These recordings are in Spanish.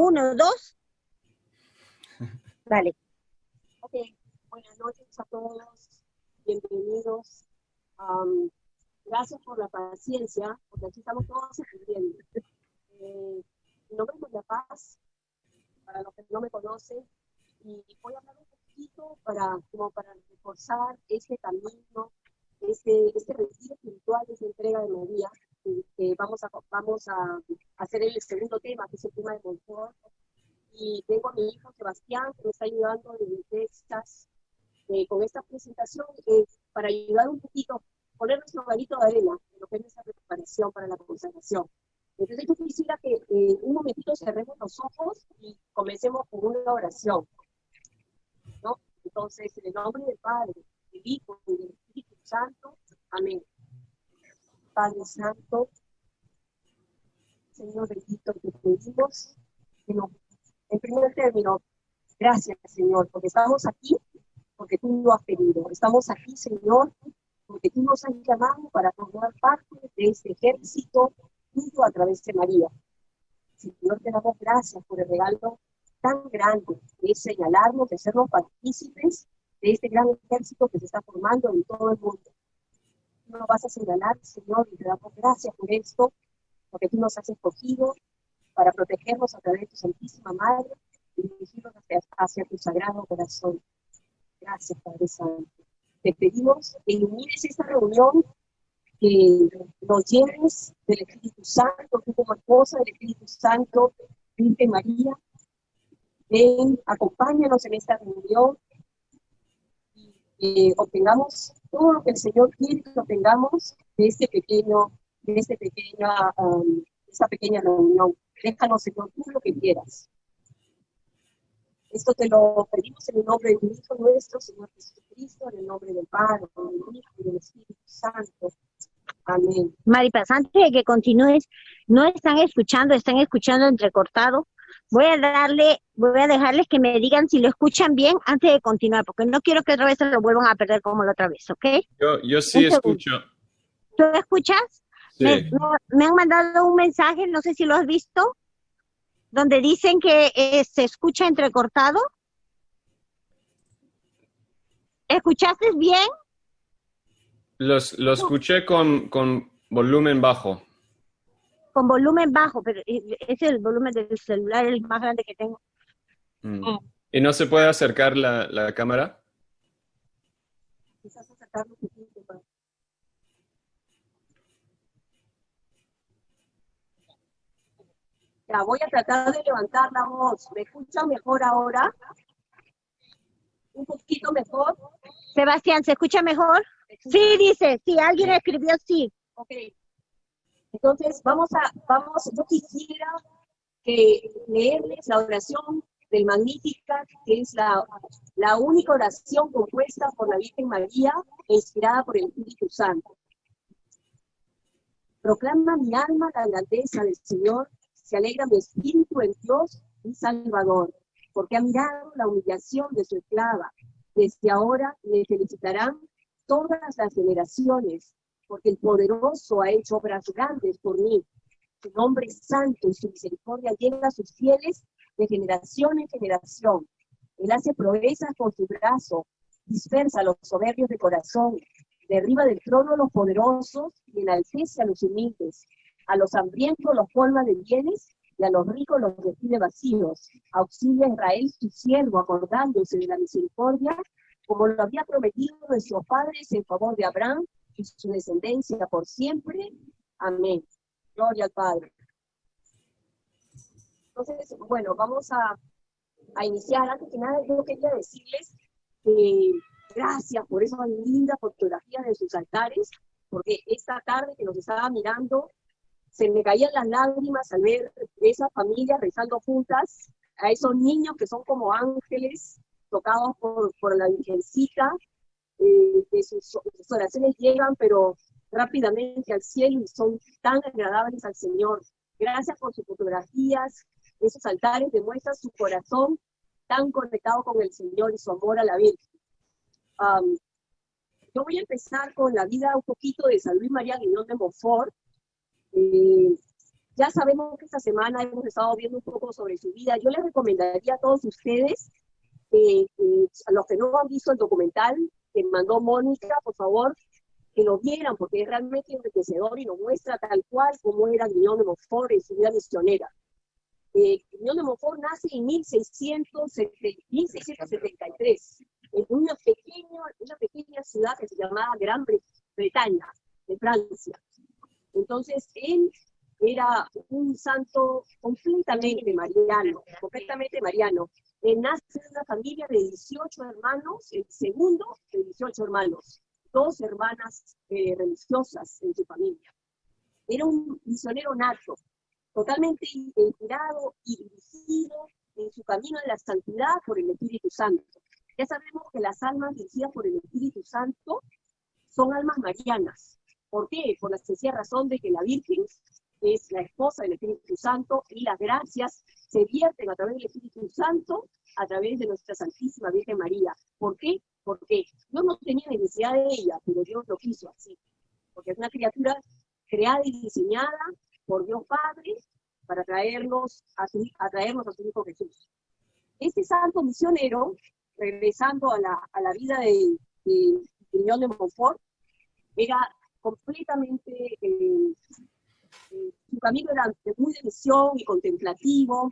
1, 2. Dale. Ok, buenas noches a todos, bienvenidos. Gracias por la paciencia, porque aquí estamos todos escribiendo. Mi nombre es María Paz, para los que no me conocen, y voy a hablar un poquito como para reforzar este camino, este retiro espiritual, esta entrega de María, que vamos a hacer el segundo tema, que es el tema de confort. Y tengo a mi hijo Sebastián, que me está ayudando desde Texas con esta presentación para ayudar un poquito, poner nuestro granito de arena en lo que es nuestra preparación para la consagración. Entonces yo quisiera que un momentito cerremos los ojos y comencemos con una oración, ¿no? Entonces, en el nombre del Padre, del Hijo y del Espíritu Santo, amén. Padre Santo, Señor bendito, te pedimos que nos, en primer término, gracias, Señor, porque estamos aquí, porque tú lo has pedido. Estamos aquí, Señor, porque tú nos has llamado para formar parte de este ejército tuyo a través de María. Señor, te damos gracias por el regalo tan grande de señalarnos, de hacernos partícipes de este gran ejército que se está formando en todo el mundo. Tú nos vas a señalar, Señor, y te damos gracias por esto, porque tú nos has escogido para protegernos a través de tu Santísima Madre y dirigirnos hacia tu Sagrado Corazón. Gracias, Padre Santo. Te pedimos que ilumines esta reunión, que nos llenes del Espíritu Santo, tú como esposa del Espíritu Santo, Virgen María. Ven, acompáñanos en esta reunión y que obtengamos todo lo que el Señor quiere que obtengamos de esta pequeña reunión. Déjanos, Señor, tú lo que quieras. Esto te lo pedimos en el nombre de tu Hijo nuestro, Señor Jesucristo, en el nombre del Padre, del Hijo y del Espíritu Santo. Amén. Maripaz, antes de que continúes, no están escuchando entrecortado. Voy a dejarles que me digan si lo escuchan bien antes de continuar, porque no quiero que otra vez se lo vuelvan a perder como la otra vez, ¿ok? Yo sí escucho. ¿Tú escuchas? Sí. Me han mandado un mensaje, no sé si lo has visto, donde dicen que se escucha entrecortado. ¿Escuchaste bien? Lo escuché con volumen bajo. Con volumen bajo, pero ese es el volumen del celular, el más grande que tengo. ¿Y no se puede acercar la cámara? Quizás acercarlo un poquito más. Ya, voy a tratar de levantar la voz. ¿Me escuchan mejor ahora? ¿Un poquito mejor? Sebastián, ¿se escucha mejor? Sí, dice, sí, alguien escribió sí. Ok. Entonces, yo quisiera que leerles la oración del Magnificat, que es la única oración compuesta por la Virgen María e inspirada por el Espíritu Santo. Proclama mi alma la grandeza del Señor, se alegra mi espíritu en Dios, mi Salvador, porque ha mirado la humillación de su esclava. Desde ahora le felicitarán todas las generaciones, porque el poderoso ha hecho obras grandes por mí. Su nombre es santo y su misericordia llega a sus fieles de generación en generación. Él hace proezas con su brazo, dispersa a los soberbios de corazón, derriba del trono a los poderosos y enaltece a los humildes. A los hambrientos los colma de bienes y a los ricos los despide vacíos. Auxilia a Israel su siervo, acordándose de la misericordia, como lo había prometido nuestros padres en favor de Abraham y su descendencia por siempre. Amén. Gloria al Padre. Entonces, bueno, vamos a iniciar. Antes que nada, yo quería decirles que gracias por esa linda fotografía de sus altares, porque esta tarde que nos estaba mirando, se me caían las lágrimas al ver esas familias rezando juntas, a esos niños que son como ángeles, tocados por la Virgencita, que sus oraciones llegan, pero rápidamente al cielo y son tan agradables al Señor. Gracias por sus fotografías. Esos altares demuestran su corazón tan conectado con el Señor y su amor a la Virgen. Yo voy a empezar con la vida un poquito de San Luis María Guiñón de Montfort. Ya sabemos que esta semana hemos estado viendo un poco sobre su vida. Yo les recomendaría a todos ustedes, a los que no han visto el documental que mandó Mónica, por favor, que lo vieran, porque es realmente enriquecedor y nos muestra tal cual como era Guiñón de Montfort en su vida misionera. Guiñón de Montfort nace en 1673, en una pequeña ciudad que se llamaba Gran Bretaña, de Francia. Entonces, él era un santo completamente mariano. Él nace en una familia de 18 hermanos, el segundo de 18 hermanos, 2 hermanas religiosas en su familia. Era un misionero nato, totalmente inspirado y dirigido en su camino de la santidad por el Espíritu Santo. Ya sabemos que las almas dirigidas por el Espíritu Santo son almas marianas. ¿Por qué? Por la sencilla razón de que la Virgen es la esposa del Espíritu Santo y las gracias se vierten a través del Espíritu Santo, a través de nuestra Santísima Virgen María. ¿Por qué? Porque Dios no tenía necesidad de ella, pero Dios lo quiso así. Porque es una criatura creada y diseñada por Dios Padre para traernos a su Hijo Jesús. Este santo misionero, regresando a la vida de Guiñón de Montfort, era completamente, su camino era muy de misión y contemplativo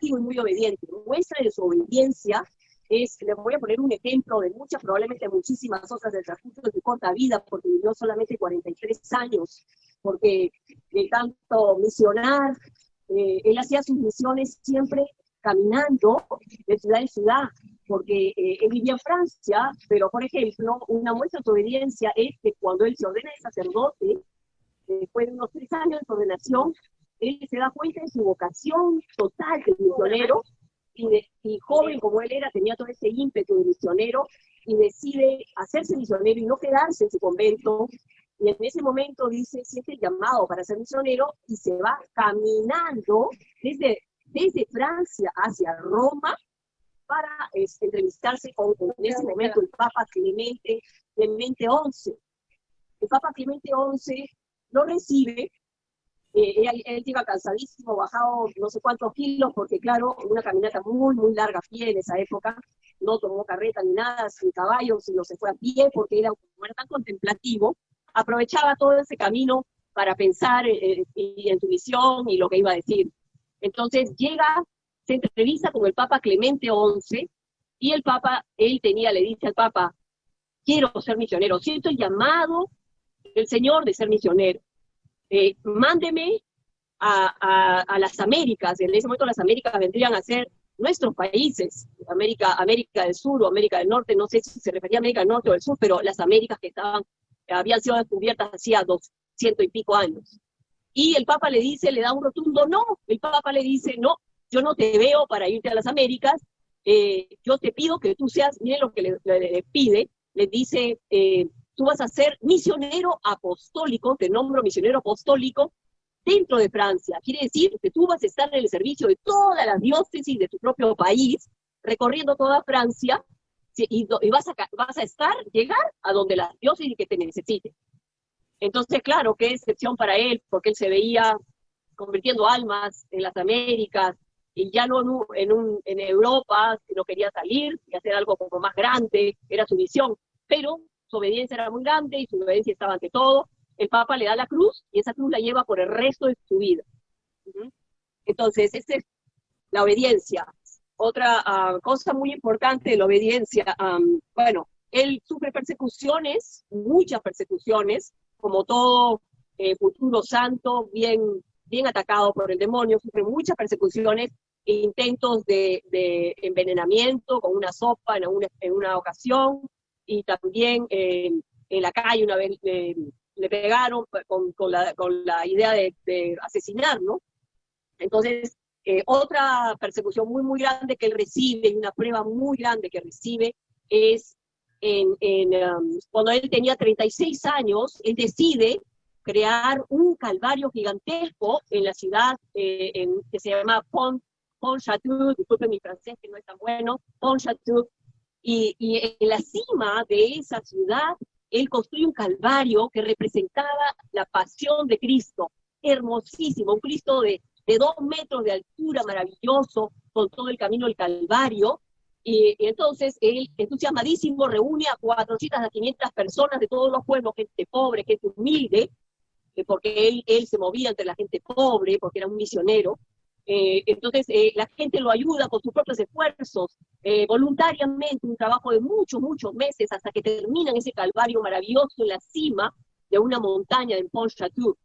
y muy obediente. Muestra de su obediencia les voy a poner un ejemplo de probablemente muchísimas otras del transcurso de su corta vida, porque vivió solamente 43 años, porque de tanto misionar, él hacía sus misiones siempre caminando de ciudad en ciudad, porque él vivía en Francia, pero por ejemplo, una muestra de su obediencia es que cuando él se ordena de sacerdote, después de unos 3 años de su ordenación, él se da cuenta de su vocación total de misionero, y joven como él era, tenía todo ese ímpetu de misionero, y decide hacerse misionero y no quedarse en su convento, y en ese momento dice, siente el llamado para ser misionero, y se va caminando desde Francia hacia Roma, para entrevistarse con, en ese momento, el Papa Clemente XI. El Papa Clemente XI lo recibe. Él llega cansadísimo, bajado no sé cuántos kilos, porque claro, una caminata muy, muy larga a pie en esa época, no tomó carreta ni nada, sin caballo, sino se fue a pie, porque era tan contemplativo, aprovechaba todo ese camino para pensar en su visión y lo que iba a decir. Entonces llega, se entrevista con el Papa Clemente XI, y el Papa, le dice al Papa, quiero ser misionero, siento el llamado del Señor de ser misionero. Mándeme a las Américas. En ese momento las Américas vendrían a ser nuestros países, América del Sur o América del Norte, no sé si se refería a América del Norte o del Sur, pero las Américas que habían sido descubiertas hacía 200 y pico años. Y el Papa le da un rotundo no. El Papa le dice, no, yo no te veo para irte a las Américas, yo te pido que tú seas, miren lo que le pide, le dice, tú vas a ser misionero apostólico, te nombro misionero apostólico dentro de Francia. Quiere decir que tú vas a estar en el servicio de todas las diócesis de tu propio país, recorriendo toda Francia, y vas a llegar a donde las diócesis que te necesiten. Entonces, claro, qué excepción para él, porque él se veía convirtiendo almas en las Américas, y ya no en Europa, no quería salir y hacer algo como más grande, era su visión, pero su obediencia era muy grande y su obediencia estaba ante todo. El Papa le da la cruz y esa cruz la lleva por el resto de su vida. Entonces, esa es la obediencia. Otra cosa muy importante de la obediencia, bueno, él sufre persecuciones, muchas persecuciones, como todo futuro santo, bien atacado por el demonio, sufre muchas persecuciones, intentos de envenenamiento con una sopa en una ocasión, y también en la calle una vez le pegaron con la idea de asesinar, ¿no? Entonces, otra persecución muy, muy grande que él recibe, y una prueba muy grande que recibe, es cuando él tenía 36 años, él decide crear un calvario gigantesco en la ciudad que se llama Pontchâteau, disculpen mi francés que no es tan bueno, Pontchâteau, y en la cima de esa ciudad, él construye un calvario que representaba la pasión de Cristo. hermosísimo, un Cristo de 2 metros de altura, maravilloso, con todo el camino del Calvario. Y entonces él, entusiasmadísimo, reúne a 400 a 500 personas de todos los pueblos, gente pobre, gente humilde, porque él se movía entre la gente pobre, porque era un misionero. Entonces la gente lo ayuda con sus propios esfuerzos, voluntariamente, un trabajo de muchos, muchos meses, hasta que terminan ese calvario maravilloso en la cima de una montaña en Pont-Chateau.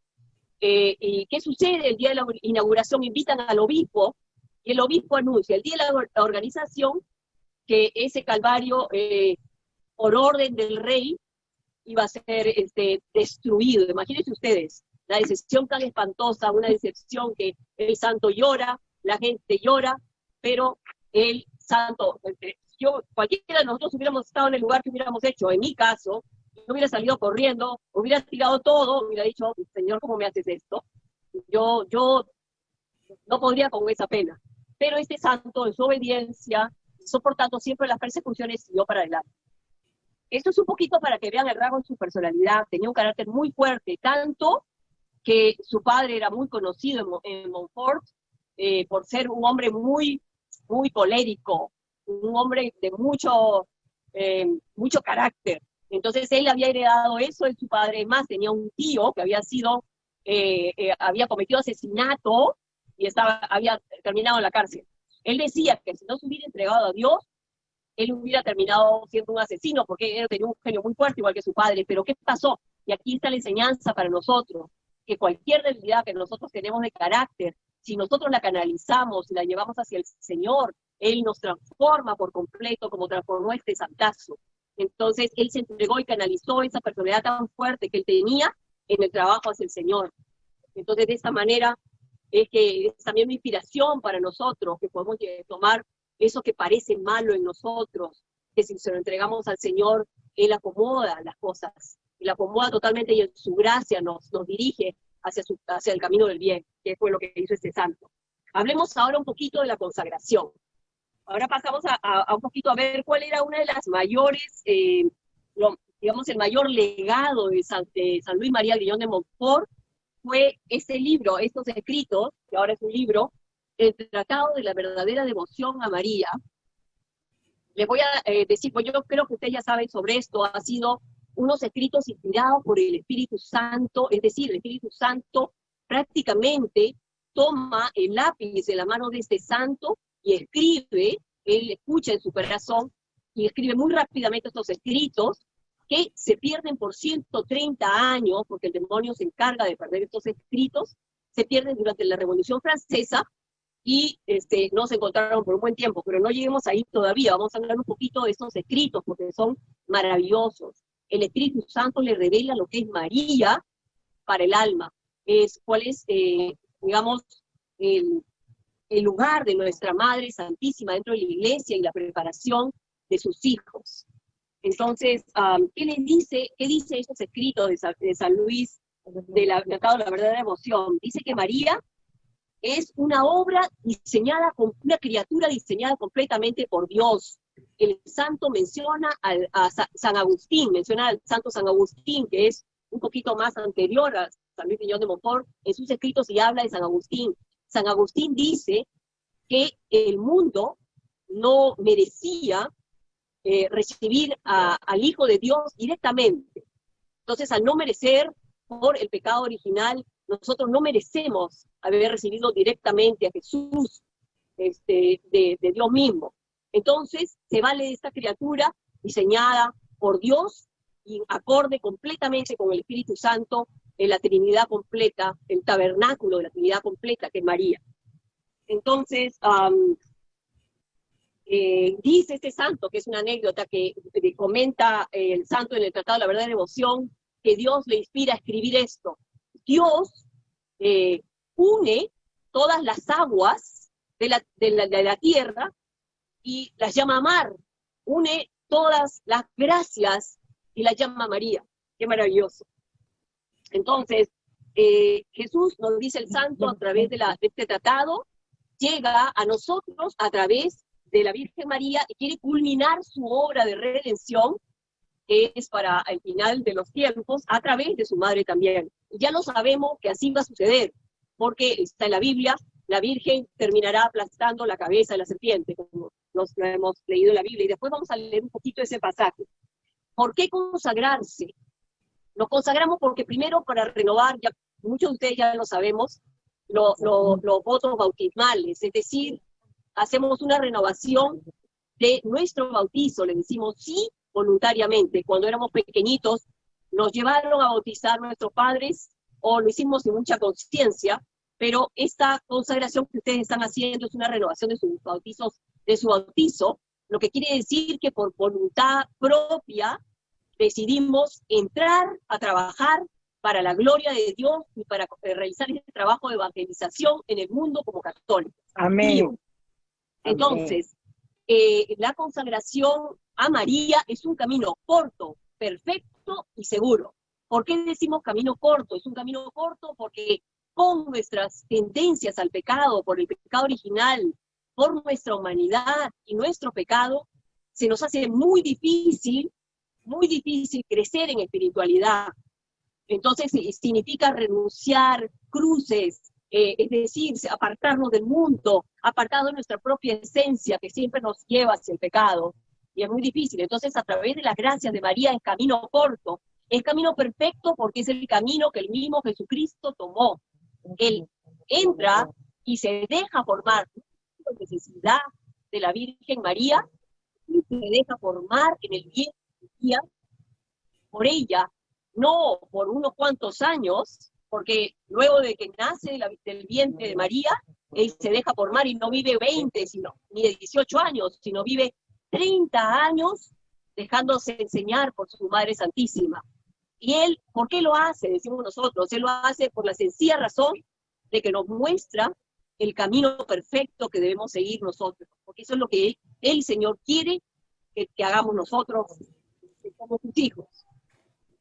¿Y qué sucede? El día de la inauguración invitan al obispo, y el obispo anuncia el día de la organización que ese calvario, por orden del rey, iba a ser destruido. Imagínense ustedes, la decepción tan espantosa, una decepción que el santo llora, la gente llora, pero el santo, cualquiera de nosotros hubiéramos estado en el lugar que hubiéramos hecho. En mi caso, yo hubiera salido corriendo, hubiera tirado todo, hubiera dicho, Señor, ¿cómo me haces esto? Yo no podría con esa pena. Pero este santo, en su obediencia, soportando siempre las persecuciones, siguió para adelante. Esto es un poquito para que vean el rasgo en su personalidad. Tenía un carácter muy fuerte, tanto que su padre era muy conocido en Montfort por ser un hombre muy, muy colérico, un hombre de mucho carácter. Entonces él había heredado eso de su padre. Más tenía un tío que había cometido asesinato y había terminado en la cárcel. Él decía que si no se hubiera entregado a Dios, él hubiera terminado siendo un asesino, porque él tenía un genio muy fuerte, igual que su padre. Pero ¿qué pasó? Y aquí está la enseñanza para nosotros, que cualquier debilidad que nosotros tenemos de carácter, si nosotros la canalizamos y la llevamos hacia el Señor, Él nos transforma por completo, como transformó este santazo. Entonces, Él se entregó y canalizó esa personalidad tan fuerte que Él tenía en el trabajo hacia el Señor. Entonces, de esta manera, es que es también una inspiración para nosotros, que podemos tomar eso que parece malo en nosotros, que si se lo entregamos al Señor, Él acomoda las cosas, y la acomoda totalmente, y en su gracia nos dirige hacia el camino del bien, que fue lo que hizo este santo. Hablemos ahora un poquito de la consagración. Ahora pasamos a un poquito a ver cuál era una de las mayores, digamos, el mayor legado de San Luis María Grillón de Montfort. Fue este libro, estos escritos, que ahora es un libro, el Tratado de la Verdadera Devoción a María. Les voy a decir, pues yo creo que ustedes ya saben sobre esto, ha sido unos escritos inspirados por el Espíritu Santo, es decir, el Espíritu Santo prácticamente toma el lápiz de la mano de este santo y escribe, él escucha en su corazón y escribe muy rápidamente estos escritos que se pierden por 130 años, porque el demonio se encarga de perder estos escritos, se pierden durante la Revolución Francesa y no se encontraron por un buen tiempo, pero no lleguemos ahí todavía. Vamos a hablar un poquito de estos escritos porque son maravillosos. El Espíritu Santo le revela lo que es María para el alma, cuál es, digamos, el lugar de nuestra Madre Santísima dentro de la iglesia y la preparación de sus hijos. Entonces, ¿qué dice estos escritos de San Luis, del Tratado de la Verdadera Devoción? Dice que María es una obra diseñada, una criatura diseñada completamente por Dios. El santo menciona a San Agustín, menciona al santo San Agustín, que es un poquito más anterior a San Luis Grillón de Montfort, en sus escritos y habla de San Agustín. San Agustín dice que el mundo no merecía recibir al Hijo de Dios directamente. Entonces, al no merecer por el pecado original, nosotros no merecemos haber recibido directamente a Jesús de Dios mismo. Entonces, se vale de esta criatura diseñada por Dios y acorde completamente con el Espíritu Santo en la Trinidad completa, el tabernáculo de la Trinidad completa, que es María. Entonces, dice este santo, que es una anécdota que comenta el santo en el Tratado de la Verdadera Devoción, que Dios le inspira a escribir esto. Dios une todas las aguas de la tierra y las llama mar, une todas las gracias y las llama María. Qué maravilloso. Entonces, Jesús, nos dice el santo, a través de este tratado, llega a nosotros a través de la Virgen María y quiere culminar su obra de redención es para el final de los tiempos, a través de su madre también. Y ya lo sabemos que así va a suceder, porque está en la Biblia, la Virgen terminará aplastando la cabeza de la serpiente, como lo hemos leído en la Biblia, y después vamos a leer un poquito ese pasaje. ¿Por qué consagrarse? Nos consagramos porque primero para renovar, ya muchos de ustedes ya lo sabemos, los votos bautismales, es decir, hacemos una renovación de nuestro bautizo, le decimos sí voluntariamente. Cuando éramos pequeñitos nos llevaron a bautizar nuestros padres o lo hicimos sin mucha conciencia, pero esta consagración que ustedes están haciendo es una renovación de sus bautizos, de su bautizo, lo que quiere decir que por voluntad propia decidimos entrar a trabajar para la gloria de Dios y para realizar este trabajo de evangelización en el mundo como católicos. Amén. Entonces, la consagración a María es un camino corto, perfecto y seguro. ¿Por qué decimos camino corto? Es un camino corto porque con nuestras tendencias al pecado, por el pecado original, por nuestra humanidad y nuestro pecado, se nos hace muy difícil crecer en espiritualidad. Entonces significa renunciar cruces, es decir, apartarnos del mundo, apartarnos de nuestra propia esencia que siempre nos lleva hacia el pecado. Y es muy difícil. Entonces, a través de las gracias de María es camino corto, es camino perfecto porque es el camino que el mismo Jesucristo tomó. Él entra y se deja formar por necesidad de la Virgen María y se deja formar en el vientre de María por ella, no por unos cuantos años, porque luego de que nace del vientre de María, él se deja formar y no vive 20, ni de 18 años, sino vive 30 años dejándose enseñar por su Madre Santísima. Y él, ¿por qué lo hace? Decimos nosotros, él lo hace por la sencilla razón de que nos muestra el camino perfecto que debemos seguir nosotros, porque eso es lo que el Señor quiere que hagamos nosotros, que somos sus hijos.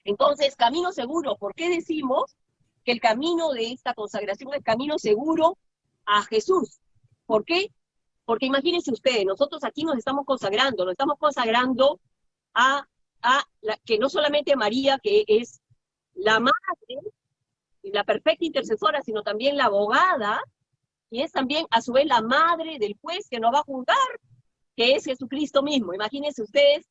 Entonces, camino seguro, ¿por qué decimos que el camino de esta consagración es camino seguro a Jesús? ¿Por qué? Porque imagínense ustedes, nosotros aquí nos estamos consagrando que no solamente a María, que es la madre y la perfecta intercesora, sino también la abogada, y es también a su vez la madre del juez que nos va a juzgar, que es Jesucristo mismo. Imagínense ustedes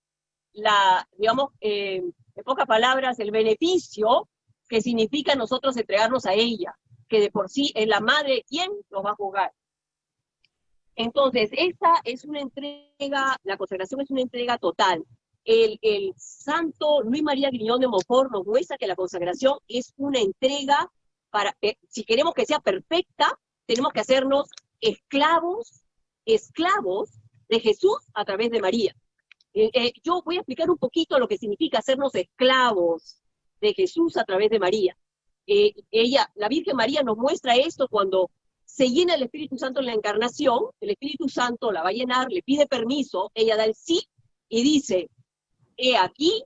en pocas palabras, el beneficio que significa nosotros entregarnos a ella, que de por sí es la madre quien nos va a juzgar. Entonces, esta es una entrega, la consagración es una entrega total. El santo Luis María Griñón de Montfort nos muestra que la consagración es una entrega si queremos que sea perfecta, tenemos que hacernos esclavos de Jesús a través de María. Yo voy a explicar un poquito lo que significa hacernos esclavos de Jesús a través de María. La Virgen María nos muestra esto cuando se llena el Espíritu Santo en la encarnación, el Espíritu Santo la va a llenar, le pide permiso, ella da el sí y dice, he aquí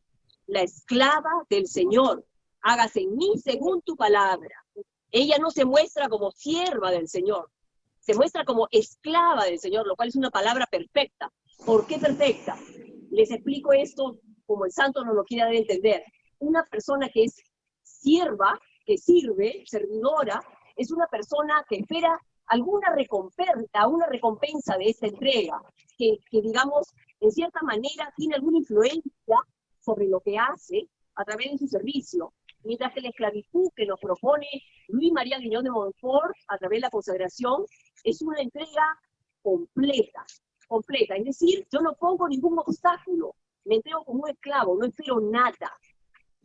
la esclava del Señor, hágase en mí según tu palabra. Ella no se muestra como sierva del Señor, se muestra como esclava del Señor, lo cual es una palabra perfecta. ¿Por qué perfecta? Les explico esto como el santo nos lo quiere dar a entender. Una persona que es sierva, que sirve, servidora, es una persona que espera alguna recompensa de esta entrega, que digamos, en cierta manera tiene alguna influencia sobre lo que hace a través de su servicio, mientras que la esclavitud que nos propone Luis María Griñón de Montfort a través de la consagración es una entrega completa, es decir, yo no pongo ningún obstáculo, me entrego como un esclavo, no espero nada.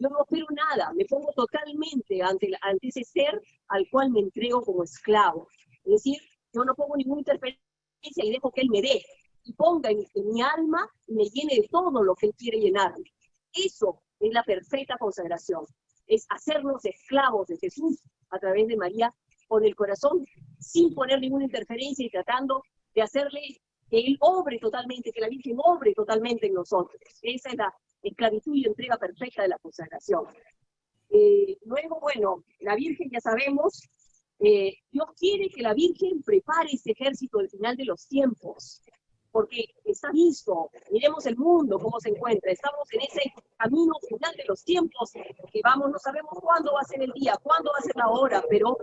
Yo no espero nada, me pongo totalmente ante ese ser al cual me entrego como esclavo. Es decir, yo no pongo ninguna interferencia y dejo que él me dé, y ponga en mi alma y me llene de todo lo que él quiere llenarme. Eso es la perfecta consagración, es hacernos esclavos de Jesús a través de María con el corazón, sin poner ninguna interferencia y tratando de hacerle que él obre totalmente, que la Virgen obre totalmente en nosotros. Esa es la esclavitud y entrega perfecta de la consagración. Luego, bueno, la Virgen ya sabemos, Dios quiere que la Virgen prepare ese ejército del final de los tiempos, porque está listo. Miremos el mundo, cómo se encuentra. Estamos en ese camino final de los tiempos que vamos, no sabemos cuándo va a ser el día, cuándo va a ser la hora, pero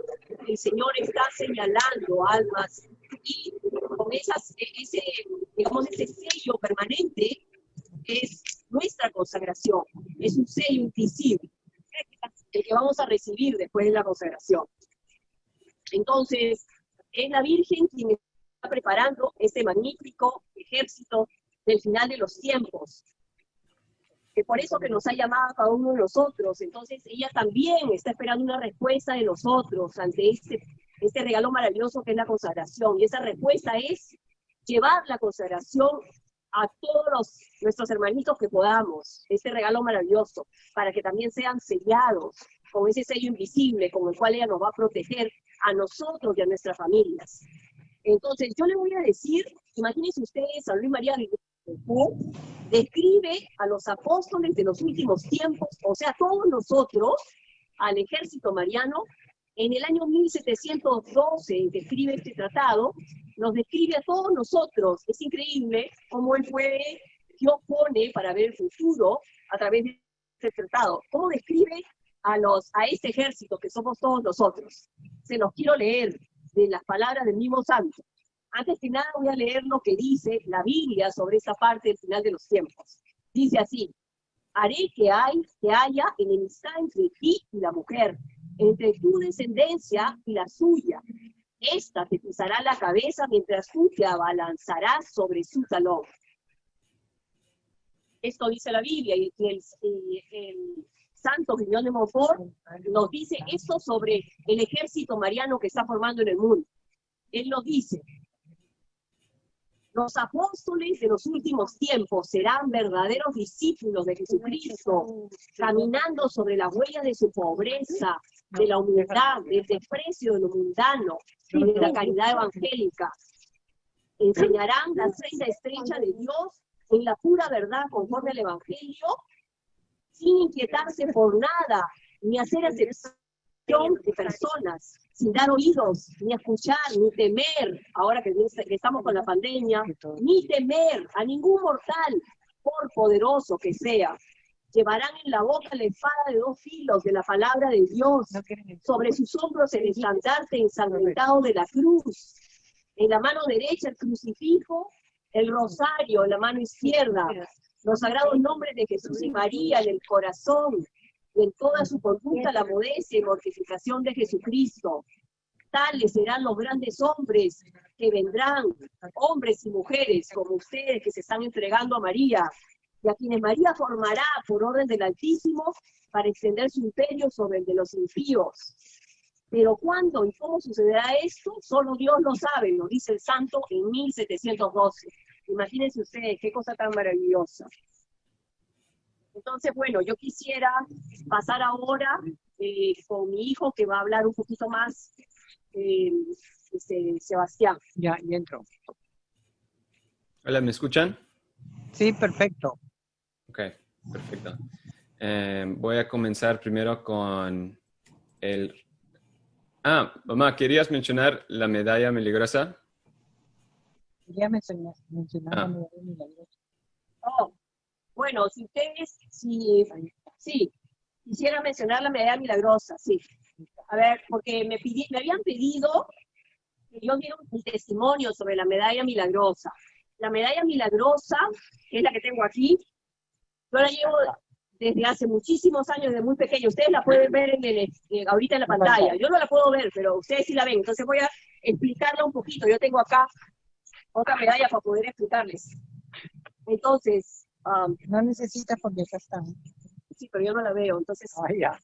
el Señor está señalando almas y con digamos, ese sello permanente es nuestra consagración, es un sello invisible, el que vamos a recibir después de la consagración. Entonces, es la Virgen quien está preparando este magnífico ejército del final de los tiempos, que por eso que nos ha llamado a cada uno de nosotros. Entonces, ella también está esperando una respuesta de nosotros ante este regalo maravilloso que es la consagración, y esa respuesta es llevar la consagración a todos nuestros hermanitos que podamos, este regalo maravilloso, para que también sean sellados con ese sello invisible con el cual ella nos va a proteger a nosotros y a nuestras familias. Entonces, yo le voy a decir, imagínense ustedes, San Luis María describe a los apóstoles de los últimos tiempos, o sea, todos nosotros, al ejército mariano, en el año 1712, en que escribe este tratado, nos describe a todos nosotros. Es increíble cómo Dios pone para ver el futuro a través de este tratado. ¿Cómo describe a este ejército que somos todos nosotros? Se los quiero leer de las palabras del mismo santo. Antes que nada voy a leer lo que dice la Biblia sobre esa parte del final de los tiempos. Dice así: haré que haya enemistad entre ti y la mujer, entre tu descendencia y la suya. Esta te pisará la cabeza mientras tú te abalanzarás sobre su talón. Esto dice la Biblia, y el santo Griñón de Montfort nos dice esto sobre el ejército mariano que está formando en el mundo. Él nos dice: los apóstoles de los últimos tiempos serán verdaderos discípulos de Jesucristo, caminando sobre las huellas de su pobreza, de la humildad, del desprecio de lo mundano y de la caridad evangélica. Enseñarán la senda estrecha de Dios en la pura verdad conforme al Evangelio, sin inquietarse por nada, ni hacer acepción de personas, sin dar oídos, ni escuchar, ni temer, ahora que estamos con la pandemia, ni temer a ningún mortal, por poderoso que sea. Llevarán en la boca la espada de dos filos de la palabra de Dios, sobre sus hombros el estandarte ensangrentado de la cruz, en la mano derecha el crucifijo, el rosario en la mano izquierda, los sagrados nombres de Jesús y María en el corazón, y en toda su conducta la modestia y mortificación de Jesucristo. Tales serán los grandes hombres que vendrán, hombres y mujeres como ustedes que se están entregando a María, y a quienes María formará por orden del Altísimo para extender su imperio sobre el de los impíos. Pero cuándo y cómo sucederá esto, solo Dios lo sabe, lo dice el santo en 1712. Imagínense ustedes, qué cosa tan maravillosa. Entonces, bueno, yo quisiera pasar ahora con mi hijo, que va a hablar un poquito más, Sebastián. Ya entro. Hola, ¿me escuchan? Sí, perfecto. Ok, perfecto. Voy a comenzar primero con el... mamá, ¿querías mencionar la medalla milagrosa? Quería mencionar la medalla milagrosa. Oh. Bueno, si ustedes, quisiera mencionar la medalla milagrosa, sí. A ver, porque me habían pedido que yo diera un testimonio sobre la medalla milagrosa. La medalla milagrosa, que es la que tengo aquí, yo la llevo desde hace muchísimos años, desde muy pequeña. Ustedes la pueden ver ahorita en la pantalla. Yo no la puedo ver, pero ustedes sí la ven. Entonces voy a explicarla un poquito. Yo tengo acá otra medalla para poder explicarles. Entonces... no necesitas porque ya está. Sí, pero yo no la veo, entonces... ya.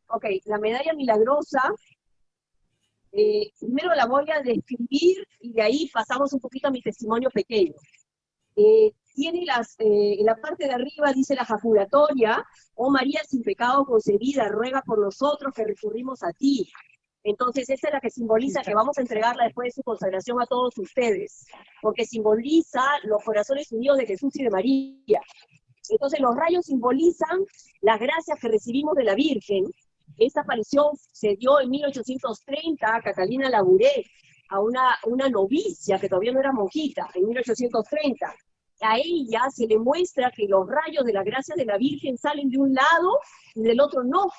Ok, la medalla milagrosa, primero la voy a describir y de ahí pasamos un poquito a mi testimonio pequeño. Tiene en la parte de arriba dice la jaculatoria: oh María sin pecado concebida, ruega por nosotros que recurrimos a ti. Entonces esa es la que simboliza que vamos a entregarla después de su consagración a todos ustedes, porque simboliza los corazones unidos de Jesús y de María. Entonces los rayos simbolizan las gracias que recibimos de la Virgen. Esta aparición se dio en 1830 a Catalina Labouré, una novicia que todavía no era monjita, en 1830. A ella se le muestra que los rayos de la gracia de la Virgen salen de un lado y del otro no.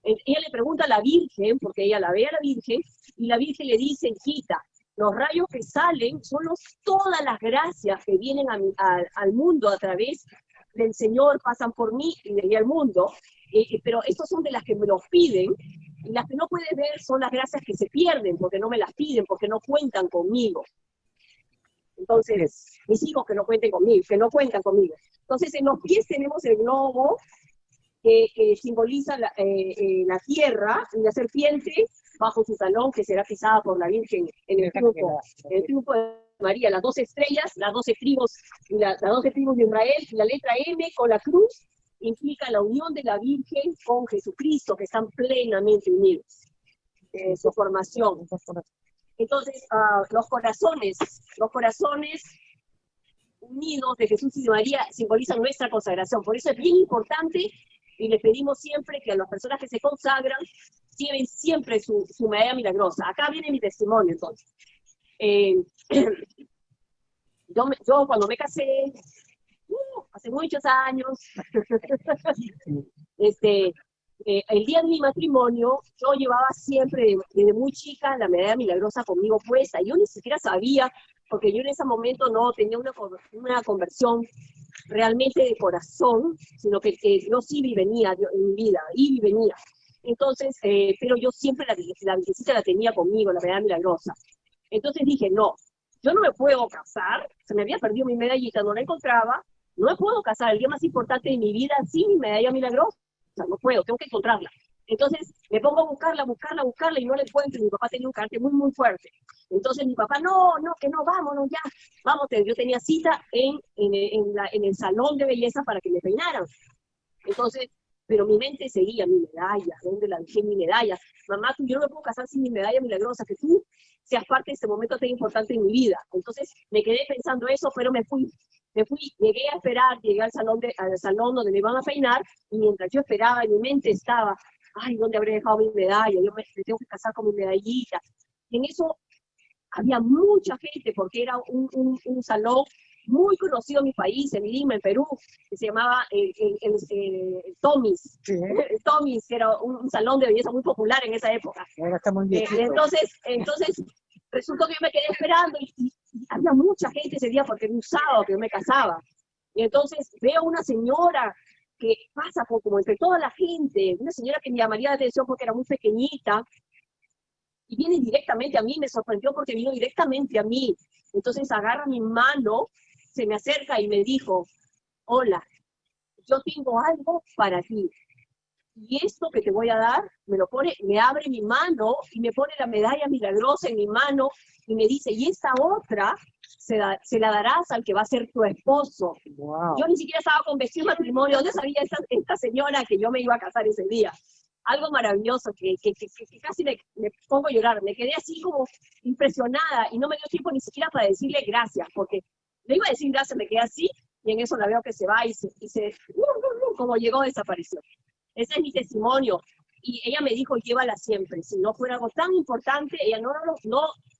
Ella le pregunta a la Virgen, porque ella la ve a la Virgen, y la Virgen le dice, hijita, los rayos que salen son todas las gracias que vienen al mundo a través del Señor, pasan por mí y al mundo, pero estos son de las que me los piden, y las que no puedes ver son las gracias que se pierden, porque no me las piden, porque no cuentan conmigo. Entonces, mis hijos que no cuenten conmigo, que no cuentan conmigo. Entonces, en los pies tenemos el globo, que simboliza la tierra, y la serpiente bajo su talón, que será pisada por la Virgen en el triunfo de María, las 12 estrellas, las 12 tribus, las 12 tribus de Israel, y la letra M con la cruz, implica la unión de la Virgen con Jesucristo, que están plenamente unidos, su formación. Entonces, los corazones unidos de Jesús y de María simbolizan nuestra consagración. Por eso es bien importante, y le pedimos siempre que a las personas que se consagran lleven siempre su medalla milagrosa. Acá viene mi testimonio, entonces. Yo cuando me casé, hace muchos años, el día de mi matrimonio, yo llevaba siempre, desde muy chica, la medalla milagrosa conmigo puesta. Yo ni siquiera sabía, porque yo en ese momento no tenía una conversión realmente de corazón, sino que yo sí venía en mi vida, y venía. Entonces, pero yo siempre la virgencita la tenía conmigo, la medalla milagrosa. Entonces dije, no, yo no me puedo casar, se me había perdido mi medallita, no la encontraba, no me puedo casar el día más importante de mi vida sin mi medalla milagrosa, no puedo, tengo que encontrarla. Entonces me pongo a buscarla, y no la encuentro, y mi papá tenía un carácter muy, muy fuerte. Entonces mi papá, no, vámonos ya, vamos, yo tenía cita en el salón de belleza para que me peinaran. Entonces, pero mi mente seguía, mi medalla, ¿dónde la dejé mi medalla? Mamá, yo no me puedo casar sin mi medalla milagrosa, que tú seas parte de este momento tan importante en mi vida. Entonces me quedé pensando eso, pero me fui, llegué a esperar, llegué al salón donde me iban a peinar, y mientras yo esperaba, en mi mente estaba, ay, ¿dónde habré dejado mi medalla? Yo me tengo que casar con mi medallita. Y en eso había mucha gente, porque era un salón muy conocido en mi país, en Lima, en Perú, que se llamaba el Tomis. Sí. El Tomis, que era un salón de belleza muy popular en esa época. Ahora está muy bien. Entonces, resultó que yo me quedé esperando, y había mucha gente ese día, porque era un sábado que yo me casaba. Y entonces veo una señora que pasa como entre toda la gente, una señora que me llamaría la atención porque era muy pequeñita, y viene directamente a mí, me sorprendió porque vino directamente a mí. Entonces agarra mi mano, se me acerca y me dijo, hola, yo tengo algo para ti. Y esto que te voy a dar, me abre mi mano y me pone la medalla milagrosa en mi mano y me dice, y esta otra se la darás al que va a ser tu esposo. Wow. Yo ni siquiera estaba con vestido de matrimonio, ¿dónde sabía esta señora que yo me iba a casar ese día? Algo maravilloso, que casi me pongo a llorar, me quedé así como impresionada, y no me dio tiempo ni siquiera para decirle gracias, porque le iba a decir gracias, me quedé así, y en eso la veo que se va, y como llegó, desapareció. Ese es mi testimonio, y ella me dijo, llévala siempre, si no fuera algo tan importante, ella no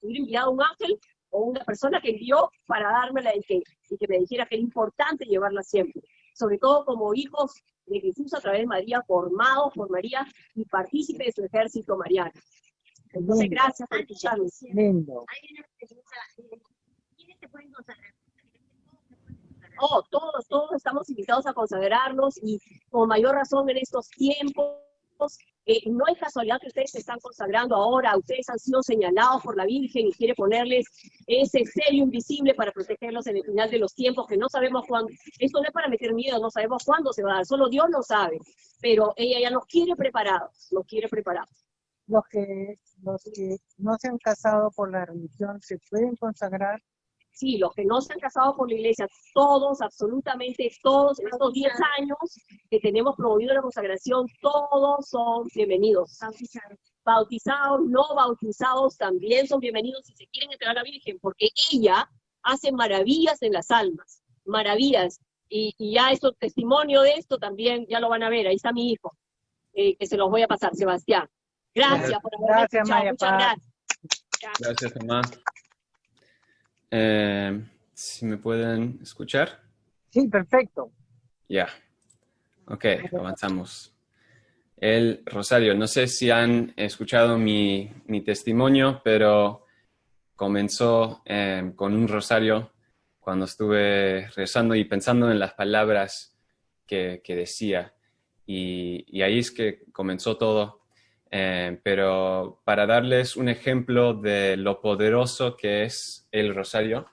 hubiera enviado un ángel, o una persona que envió para dármela, y que me dijera que era importante llevarla siempre, sobre todo como hijos de Jesús a través de María, formados por María y partícipe de su ejército mariano. Entonces, gracias por escucharme. Lindo. Hay una pregunta, ¿quiénes se pueden consagrar? Todos estamos invitados a consagrarnos, y con mayor razón en estos tiempos. No es casualidad que ustedes se están consagrando ahora, ustedes han sido señalados por la Virgen y quiere ponerles ese sello invisible para protegerlos en el final de los tiempos, que no sabemos cuándo. Esto no es para meter miedo, no sabemos cuándo se va a dar, solo Dios lo sabe, pero ella ya nos quiere preparados, Los que no se han casado por la religión, ¿se pueden consagrar? Sí, los que no se han casado por la iglesia, todos, absolutamente todos, en estos 10 años que tenemos promovido la consagración, todos son bienvenidos. Bautizados, no bautizados, también son bienvenidos si se quieren entregar a la Virgen, porque ella hace maravillas en las almas, maravillas. Y ya esto, testimonio de esto también, ya lo van a ver, ahí está mi hijo, que se los voy a pasar, Sebastián. Gracias por haberme escuchado, muchas gracias. Gracias, mamá. Si me pueden escuchar. Sí, perfecto. Ya. Ok, avanzamos. El rosario. No sé si han escuchado mi testimonio, pero comenzó con un rosario cuando estuve rezando y pensando en las palabras que decía. Y ahí es que comenzó todo. Pero para darles un ejemplo de lo poderoso que es el rosario,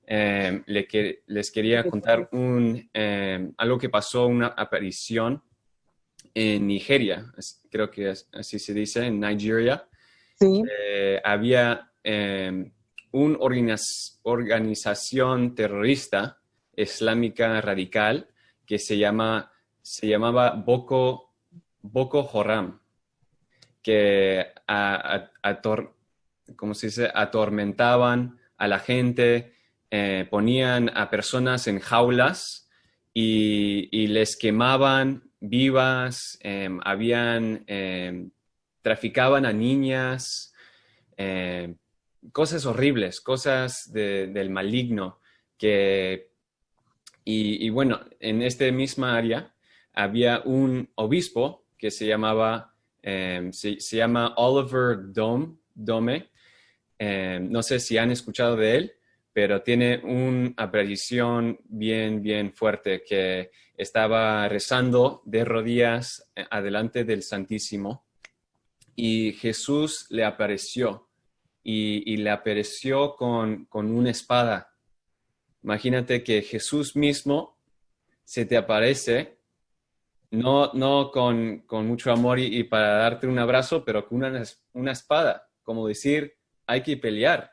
les quería contar algo que pasó, una aparición en Nigeria, creo que así se dice, en Nigeria. Sí, Había una organización terrorista islámica radical que se llamaba Boko Haram, que ¿cómo se dice? Atormentaban a la gente, ponían a personas en jaulas y les quemaban vivas, traficaban a niñas, cosas horribles, cosas del maligno. Y bueno, en esta misma área había un obispo que se llama Oliver Dome. No sé si han escuchado de él, pero tiene una aparición bien, bien fuerte, que estaba rezando de rodillas adelante del Santísimo y Jesús le apareció y le apareció con una espada. Imagínate que Jesús mismo se te aparece, no con mucho amor y para darte un abrazo, pero con una espada, como decir, hay que pelear,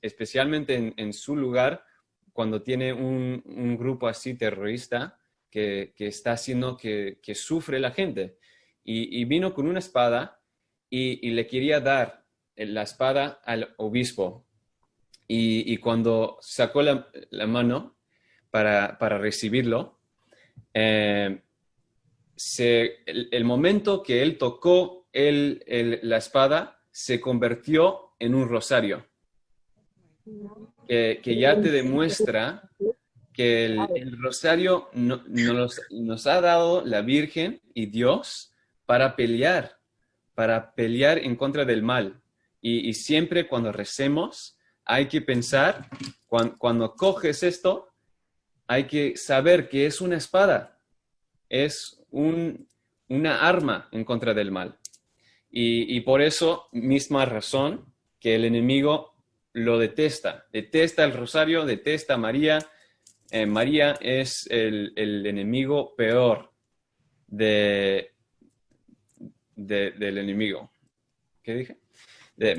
especialmente en su lugar, cuando tiene un grupo así terrorista que está haciendo que sufre la gente. Y vino con una espada y le quería dar la espada al obispo. Y cuando sacó la mano para recibirlo, eh, el momento que él tocó la espada se convirtió en un rosario, que ya te demuestra que el rosario nos ha dado la Virgen y Dios para pelear en contra del mal. Y siempre cuando recemos hay que pensar, cuando coges esto, hay que saber que es una espada, es una arma en contra del mal. Y por eso, misma razón, que el enemigo lo detesta. Detesta el rosario, detesta a María. María es el enemigo peor del enemigo. ¿Qué dije?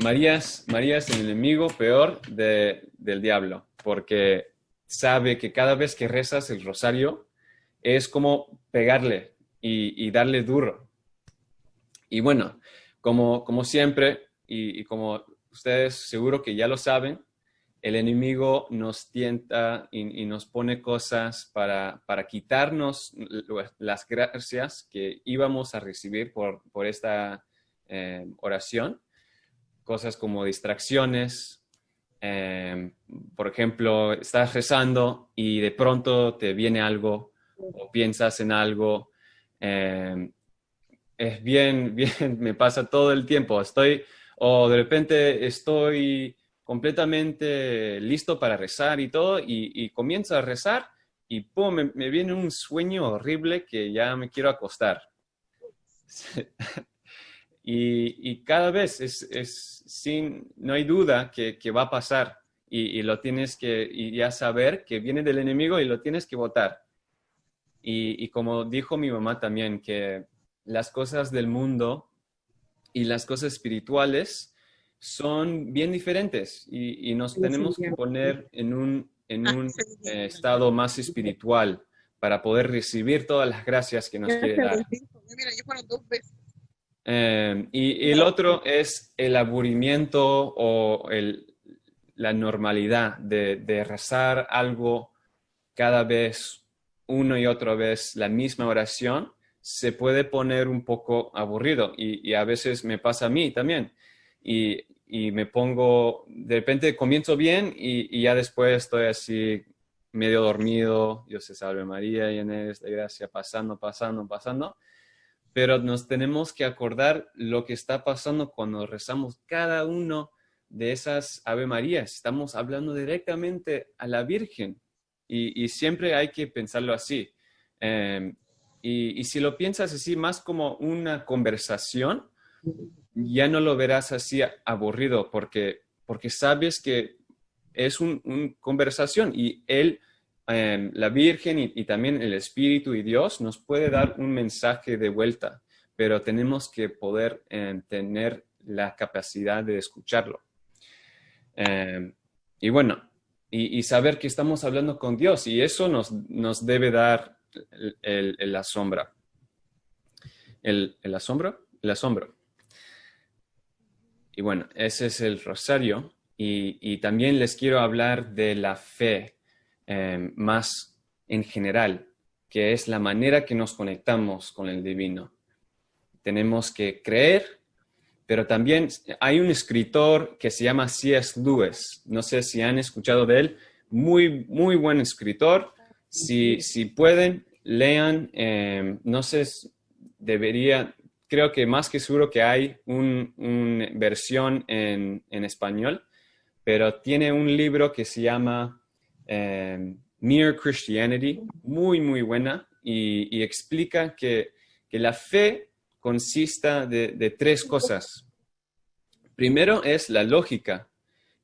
María es el enemigo peor del diablo, porque sabe que cada vez que rezas el rosario es como pegarle y darle duro. Y bueno, como siempre, y como ustedes seguro que ya lo saben, el enemigo nos tienta y nos pone cosas para quitarnos las gracias que íbamos a recibir por esta oración. Cosas como distracciones. Por ejemplo, estás rezando y de pronto te viene algo o piensas en algo. Es bien, bien, me pasa todo el tiempo. O de repente estoy completamente listo para rezar y todo, y comienzo a rezar y pum, me viene un sueño horrible que ya me quiero acostar. Y cada vez no hay duda que va a pasar y lo tienes que ya saber que viene del enemigo y lo tienes que botar. Y como dijo mi mamá también, que las cosas del mundo y las cosas espirituales son bien diferentes y nos tenemos que poner en un estado más espiritual para poder recibir todas las gracias que nos quiere dar. Y el otro es el aburrimiento o la normalidad de rezar algo cada vez, una y otra vez, la misma oración, se puede poner un poco aburrido y a veces me pasa a mí también. Y y me pongo, de repente comienzo bien y ya después estoy así medio dormido, Dios te salve María, llena eres de gracia, pasando. Pero nos tenemos que acordar lo que está pasando cuando rezamos cada uno de esas Ave Marías. Estamos hablando directamente a la Virgen y siempre hay que pensarlo así. Y si lo piensas así más como una conversación, ya no lo verás así aburrido porque sabes que es una conversación y él, la Virgen y también el Espíritu y Dios nos puede dar un mensaje de vuelta, pero tenemos que poder tener la capacidad de escucharlo. Y bueno, y saber que estamos hablando con Dios y eso nos debe dar el asombro. ¿El asombro? El asombro. Y bueno, ese es el rosario. Y también les quiero hablar de la fe más en general, que es la manera que nos conectamos con el divino. Tenemos que creer, pero también hay un escritor que se llama C.S. Lewis. No sé si han escuchado de él. Muy, muy buen escritor. Si pueden, lean. No sé, creo que más que seguro que hay una versión en español, pero tiene un libro que se llama Mere Christianity, muy, muy buena, y explica que la fe consiste de tres cosas. Primero es la lógica,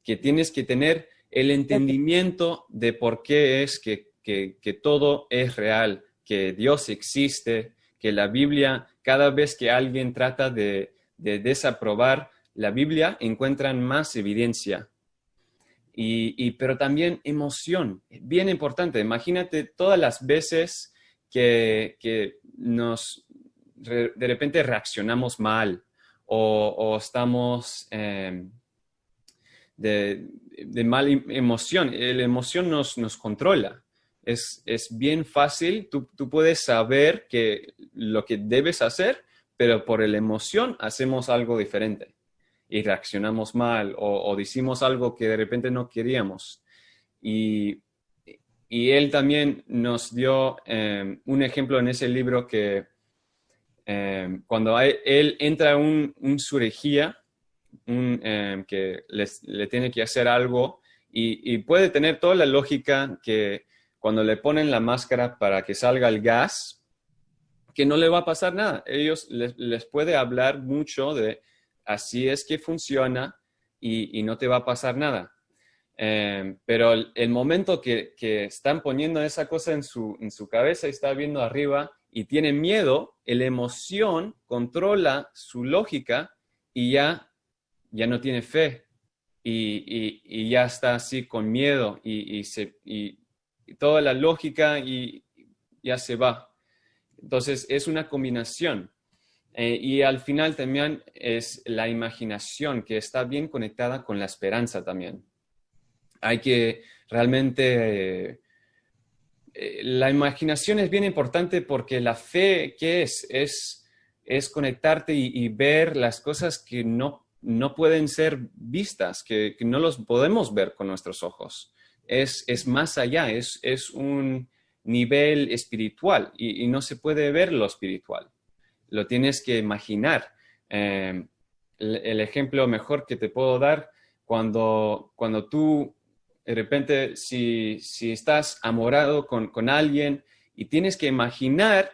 que tienes que tener el entendimiento de por qué es que todo es real, que Dios existe, que la Biblia, cada vez que alguien trata de desaprobar la Biblia, encuentran más evidencia. Pero también emoción, bien importante. Imagínate todas las veces que de repente reaccionamos mal o estamos de mala emoción. La emoción nos controla. Es bien fácil, tú puedes saber lo que debes hacer, pero por la emoción hacemos algo diferente y reaccionamos mal o decimos algo que de repente no queríamos. Y él también nos dio un ejemplo en ese libro que cuando él entra un surejía, que le tiene que hacer algo y puede tener toda la lógica que cuando le ponen la máscara para que salga el gas, que no le va a pasar nada. Ellos les puede hablar mucho de así es que funciona y no te va a pasar nada. Pero el momento que están poniendo esa cosa en su cabeza y está viendo arriba y tiene miedo, la emoción controla su lógica y ya no tiene fe y ya está así con miedo y toda la lógica y ya se va. Entonces es una combinación. Y al final también es la imaginación que está bien conectada con la esperanza también. Hay que realmente... la imaginación es bien importante porque la fe, ¿qué es? Es conectarte y ver las cosas que no pueden ser vistas, que no los podemos ver con nuestros ojos. Es más allá, es un nivel espiritual y no se puede ver lo espiritual. Lo tienes que imaginar. El ejemplo mejor que te puedo dar, cuando tú, de repente, si estás amorado con alguien y tienes que imaginar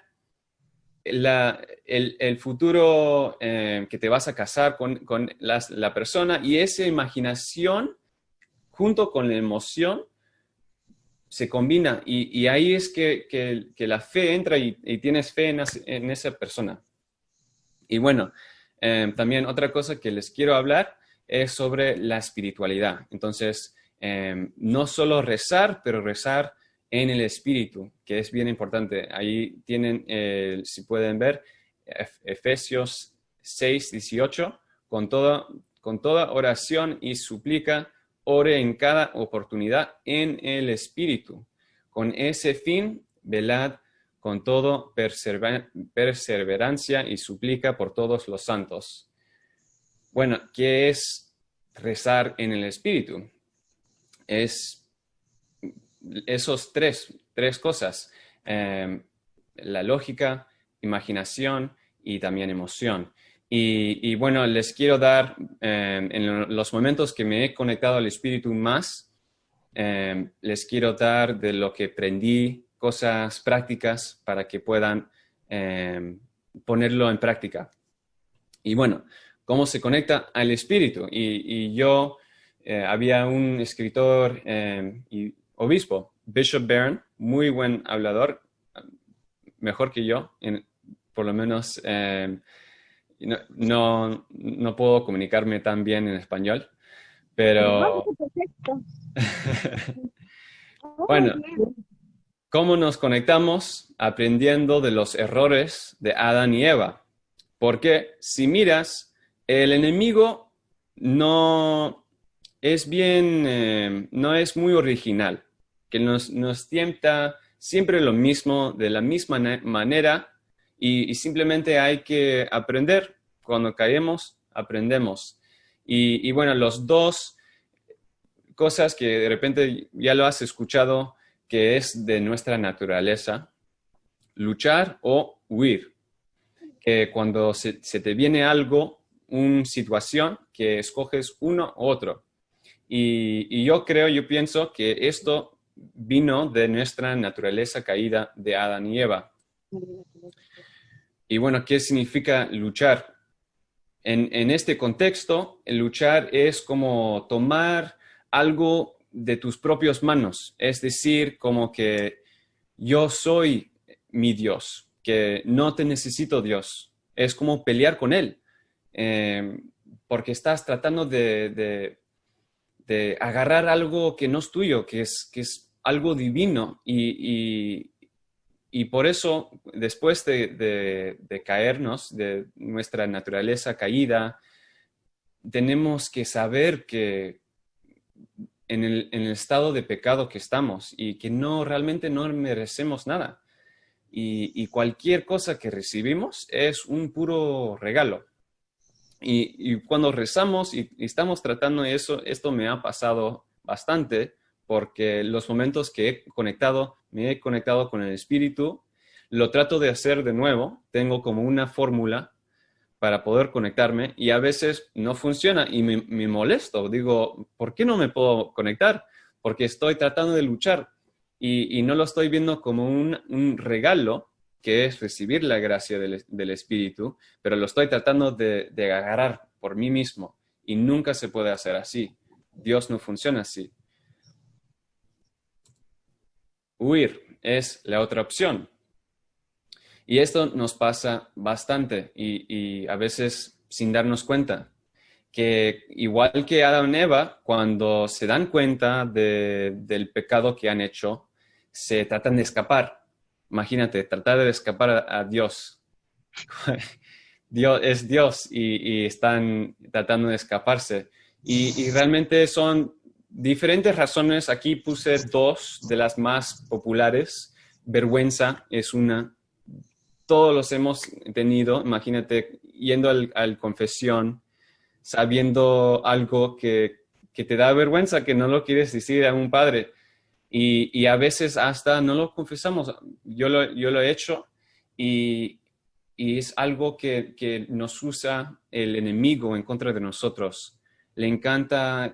el futuro que te vas a casar con la persona y esa imaginación junto con la emoción se combina y ahí es que la fe entra y tienes fe en esa persona. Y bueno, también otra cosa que les quiero hablar es sobre la espiritualidad. Entonces, no solo rezar, pero rezar en el espíritu, que es bien importante. Ahí tienen, si pueden ver, Efesios 6:18, con toda oración y súplica, ore en cada oportunidad en el espíritu. Con ese fin, velad con todo perseverancia y suplica por todos los santos. Bueno, ¿qué es rezar en el Espíritu. Es esos tres cosas, la lógica, imaginación y también emoción. Y bueno, les quiero dar, en los momentos que me he conectado al Espíritu más, les quiero dar de lo que aprendí, cosas prácticas para que puedan ponerlo en práctica. Y bueno, ¿cómo se conecta al Espíritu? Y yo, había un escritor y obispo, Bishop Barron, muy buen hablador, mejor que yo, por lo menos no puedo comunicarme tan bien en español, pero Perfecto. bueno, Muy bien. ¿cómo nos conectamos? Aprendiendo de los errores de Adán y Eva. Porque si miras, el enemigo no es no es muy original, que nos tienta siempre lo mismo, de la misma manera, y simplemente hay que aprender. Cuando caemos, aprendemos. Y bueno, los dos cosas que de repente ya lo has escuchado, que es de nuestra naturaleza, luchar o huir. Que cuando se te viene algo, una situación, que escoges uno u otro. Y yo pienso que esto vino de nuestra naturaleza caída de Adán y Eva. Y bueno, ¿qué significa luchar? En este contexto, el luchar es como tomar algo de tus propias manos. Es decir, como que yo soy mi Dios, que no te necesito, Dios. Es como pelear con Él, porque estás tratando de agarrar algo que no es tuyo, que es algo divino. Y por eso, después de caernos, de nuestra naturaleza caída, tenemos que saber que en el estado de pecado que estamos y que realmente no merecemos nada. Y cualquier cosa que recibimos es un puro regalo. Y cuando rezamos y estamos tratando eso, esto me ha pasado bastante, porque los momentos que me he conectado con el Espíritu, lo trato de hacer de nuevo, tengo como una fórmula para poder conectarme y a veces no funciona y me molesto. Digo, ¿por qué no me puedo conectar? Porque estoy tratando de luchar y no lo estoy viendo como un regalo, que es recibir la gracia del Espíritu, pero lo estoy tratando de agarrar por mí mismo y nunca se puede hacer así. Dios no funciona así. Huir es la otra opción. Y esto nos pasa bastante y a veces sin darnos cuenta, que igual que Adán y Eva, cuando se dan cuenta del pecado que han hecho, se tratan de escapar. Imagínate, tratar de escapar a Dios. Dios es Dios y están tratando de escaparse. Y realmente son diferentes razones. Aquí puse dos de las más populares. Vergüenza es una. Todos los hemos tenido. Imagínate yendo al confesión, sabiendo algo que te da vergüenza, que no lo quieres decir a un padre. Y a veces hasta no lo confesamos. Yo lo he hecho y es algo que nos usa el enemigo en contra de nosotros. Le encanta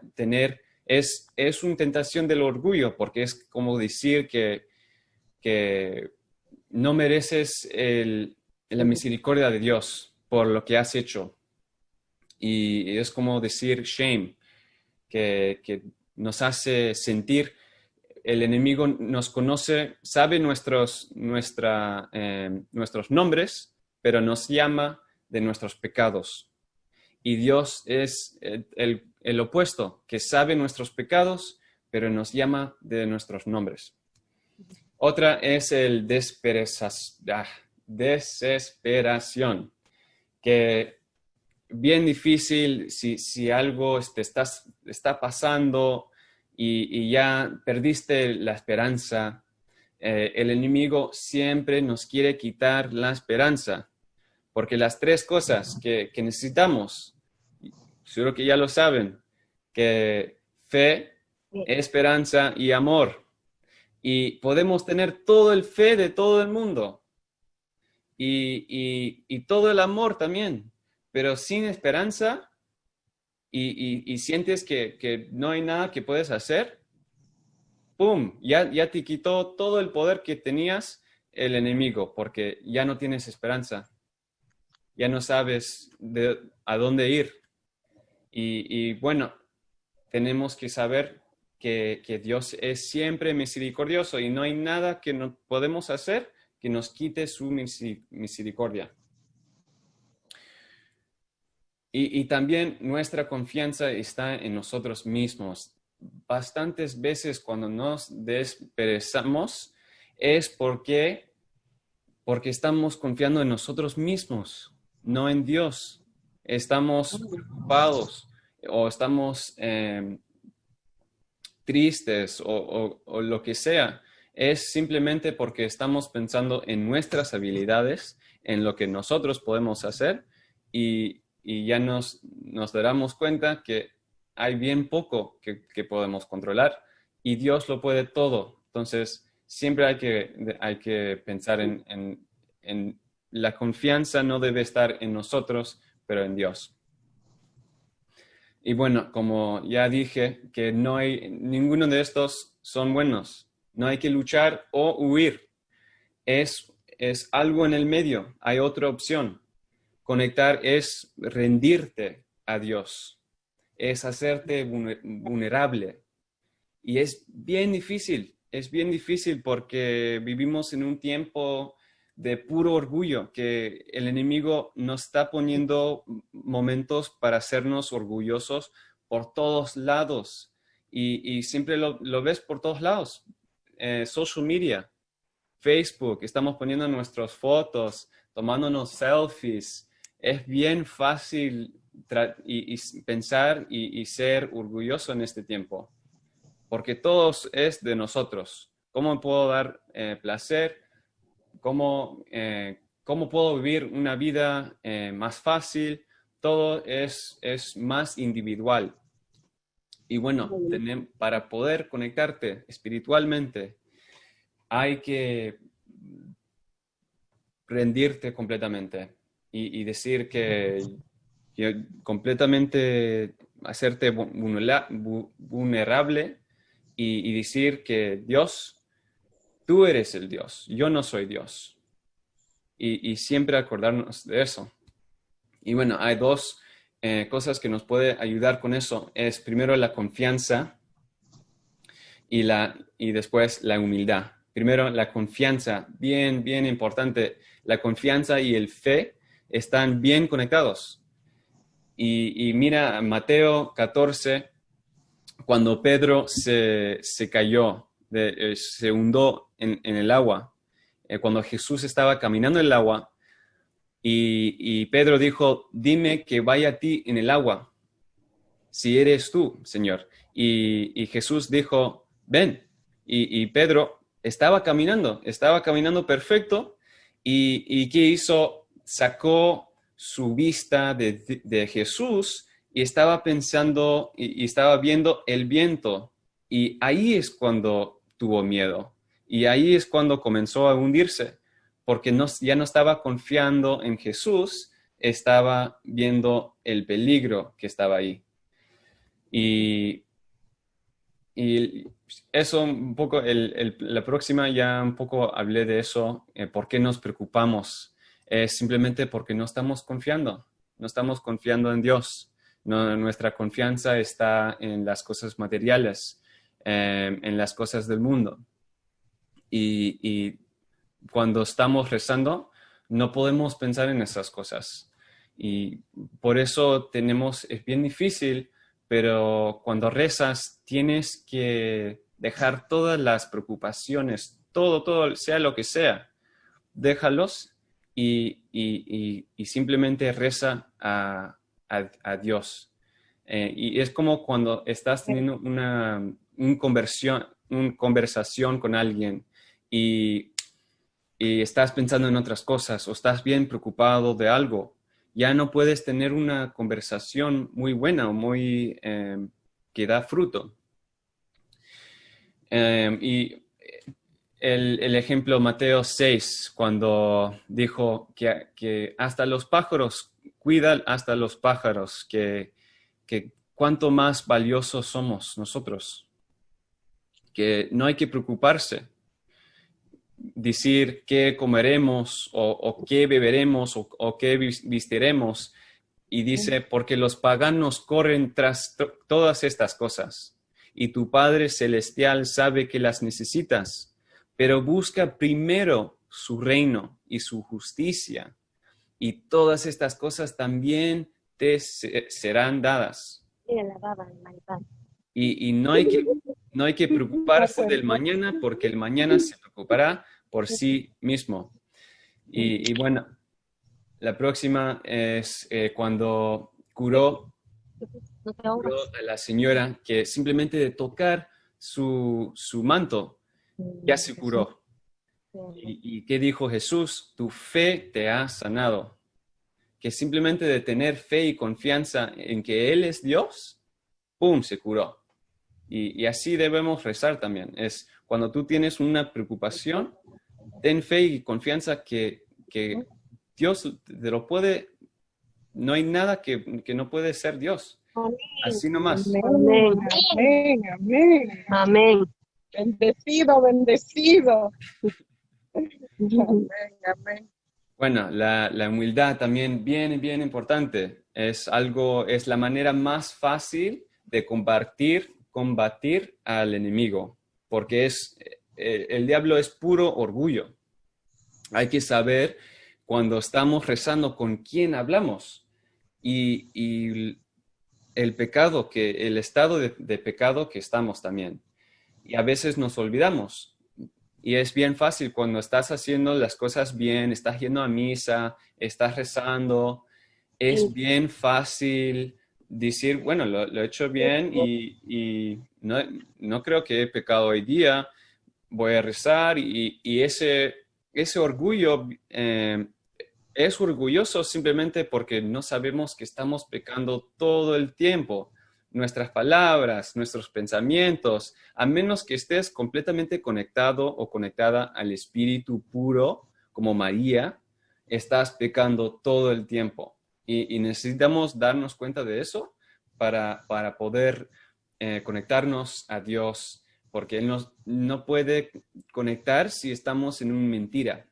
es una tentación del orgullo, porque es como decir que no mereces la misericordia de Dios por lo que has hecho. Y es como decir shame, que nos hace sentir. El enemigo nos conoce, sabe nuestros nombres, pero nos llama de nuestros pecados. Y Dios es el opuesto, que sabe nuestros pecados, pero nos llama de nuestros nombres. Otra es el desesperación, que bien difícil si algo te está pasando y ya perdiste la esperanza. El enemigo siempre nos quiere quitar la esperanza, porque las tres cosas que necesitamos, seguro que ya lo saben, que fe, Sí. esperanza y amor. Y podemos tener todo el fe de todo el mundo y todo el amor también, pero sin esperanza y sientes que no hay nada que puedes hacer, ¡pum! Ya te quitó todo el poder que tenías el enemigo, porque ya no tienes esperanza, ya no sabes a dónde ir. Y bueno, tenemos que saber que Dios es siempre misericordioso y no hay nada que no podemos hacer que nos quite su misericordia. Y también nuestra confianza está en nosotros mismos. Bastantes veces cuando nos desperezamos es porque estamos confiando en nosotros mismos, no en Dios. Estamos preocupados o estamos tristes o lo que sea. Es simplemente porque estamos pensando en nuestras habilidades, en lo que nosotros podemos hacer y ya nos daremos cuenta que hay bien poco que podemos controlar y Dios lo puede todo. Entonces, siempre hay que pensar en la confianza no debe estar en nosotros, pero en Dios. Y bueno, como ya dije, que no hay, ninguno de estos son buenos. No hay que luchar o huir. Es algo en el medio. Hay otra opción. Conectar es rendirte a Dios. Es hacerte vulnerable. Y es bien difícil. Es bien difícil porque vivimos en un tiempo de puro orgullo, que el enemigo nos está poniendo momentos para hacernos orgullosos por todos lados. Y siempre lo ves por todos lados. Social media, Facebook, estamos poniendo nuestras fotos, tomándonos selfies. Es bien fácil pensar y ser orgulloso en este tiempo, porque todo es de nosotros. ¿Cómo puedo dar placer? ¿Cómo puedo vivir una vida más fácil? Todo es más individual. Y bueno, para poder conectarte espiritualmente, hay que rendirte completamente y decir que completamente hacerte vulnerable y decir que Dios, tú eres el Dios, yo no soy Dios. Y siempre acordarnos de eso. Y bueno, hay dos cosas que nos puede ayudar con eso. Es primero la confianza y después la humildad. Primero, la confianza, bien, bien importante. La confianza y el fe están bien conectados. Y mira, Mateo 14, cuando Pedro se cayó, se hundió en el agua, cuando Jesús estaba caminando en el agua, y Pedro dijo, dime que vaya a ti en el agua, si eres tú, Señor. Y Jesús dijo, ven. Y Pedro estaba caminando perfecto. ¿Y qué hizo? Sacó su vista de Jesús y estaba pensando y estaba viendo el viento. Y ahí es cuando tuvo miedo. Y ahí es cuando comenzó a hundirse, porque ya no estaba confiando en Jesús, estaba viendo el peligro que estaba ahí. Y eso un poco, la próxima ya un poco hablé de eso, por qué nos preocupamos. Es simplemente porque no estamos confiando en Dios. No, nuestra confianza está en las cosas materiales, en las cosas del mundo. Y cuando estamos rezando, no podemos pensar en esas cosas. Y por eso es bien difícil, pero cuando rezas tienes que dejar todas las preocupaciones, todo, sea lo que sea, déjalos y simplemente reza a Dios. Y es como cuando estás teniendo una conversación con alguien y estás pensando en otras cosas o estás bien preocupado de algo, ya no puedes tener una conversación muy buena o muy que da fruto. Y el ejemplo Mateo 6, cuando dijo que hasta los pájaros, cuidan hasta los pájaros, que cuánto más valiosos somos nosotros, que no hay que preocuparse, decir qué comeremos o qué beberemos o qué vestiremos, y dice, porque los paganos corren tras todas estas cosas, y tu Padre Celestial sabe que las necesitas, pero busca primero su reino y su justicia, y todas estas cosas también te serán dadas. Y no hay que preocuparse del mañana, porque el mañana se preocupará por sí mismo. Y bueno, la próxima es cuando curó a la señora, que simplemente de tocar su manto ya se curó. ¿Y qué dijo Jesús? Tu fe te ha sanado. Que simplemente de tener fe y confianza en que Él es Dios, ¡pum!, se curó. Y así debemos rezar también. Es cuando tú tienes una preocupación, ten fe y confianza que Dios te lo puede, no hay nada que no puede ser Dios. Así nomás. Amén. Amén. Amén. Amén. Bendecido, bendecido. Amén. Amén. Bueno, la humildad también bien importante. Es la manera más fácil de combatir al enemigo, porque el diablo es puro orgullo. Hay que saber cuando estamos rezando con quién hablamos y el pecado, el estado de pecado que estamos también. Y a veces nos olvidamos. Y es bien fácil cuando estás haciendo las cosas bien, estás yendo a misa, estás rezando, es bien fácil decir, bueno, lo he hecho bien y no creo que he pecado hoy día, voy a rezar y ese orgullo es orgulloso simplemente porque no sabemos que estamos pecando todo el tiempo. Nuestras palabras, nuestros pensamientos, a menos que estés completamente conectado o conectada al Espíritu puro, como María, estás pecando todo el tiempo. Y necesitamos darnos cuenta de eso para poder conectarnos a Dios, porque Él no puede conectar si estamos en una mentira.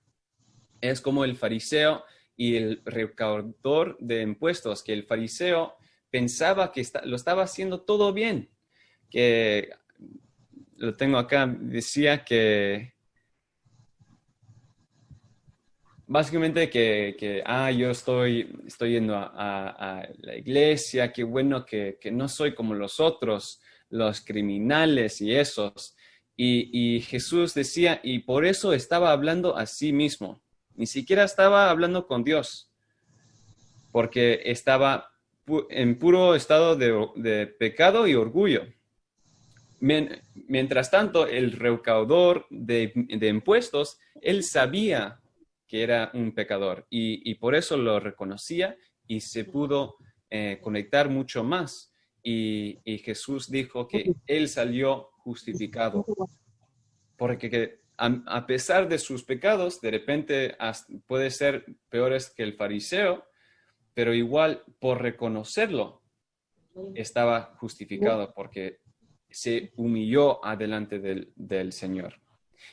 Es como el fariseo y el recaudador de impuestos, que el fariseo pensaba que lo estaba haciendo todo bien, que lo tengo acá, decía que básicamente yo estoy yendo a la iglesia, qué bueno que no soy como los otros, los criminales y esos. Y Jesús decía, y por eso estaba hablando a sí mismo, ni siquiera estaba hablando con Dios, porque estaba en puro estado de pecado y orgullo. Mientras tanto, el recaudador de impuestos, él sabía que era un pecador y por eso lo reconocía y se pudo conectar mucho más. Y Jesús dijo que él salió justificado, porque a pesar de sus pecados, de repente puede ser peores que el fariseo, pero igual por reconocerlo estaba justificado porque se humilló adelante del Señor.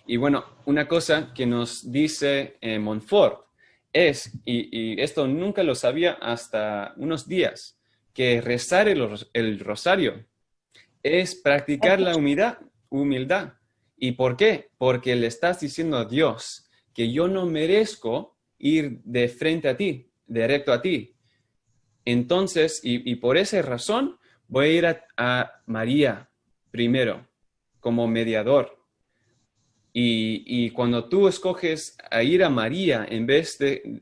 Y bueno, una cosa que nos dice Montfort es, y esto nunca lo sabía hasta unos días, que rezar el rosario es practicar la humildad. ¿Y por qué? Porque le estás diciendo a Dios que yo no merezco ir de frente a ti, directo a ti. Entonces, y por esa razón, voy a ir a María primero, como mediador. Y cuando tú escoges a ir a María en vez de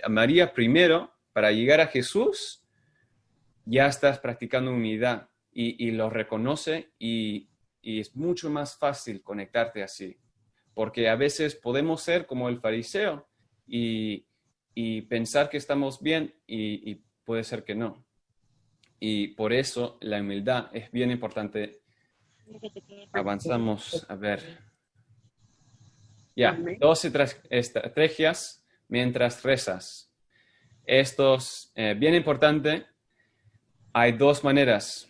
a María primero para llegar a Jesús, ya estás practicando unidad y lo reconoce y es mucho más fácil conectarte así. Porque a veces podemos ser como el fariseo y pensar que estamos bien y puede ser que no. Y por eso la humildad es bien importante. Avanzamos, a ver. Ya, Amén. 12 estrategias mientras rezas. Esto es bien importante. Hay dos maneras.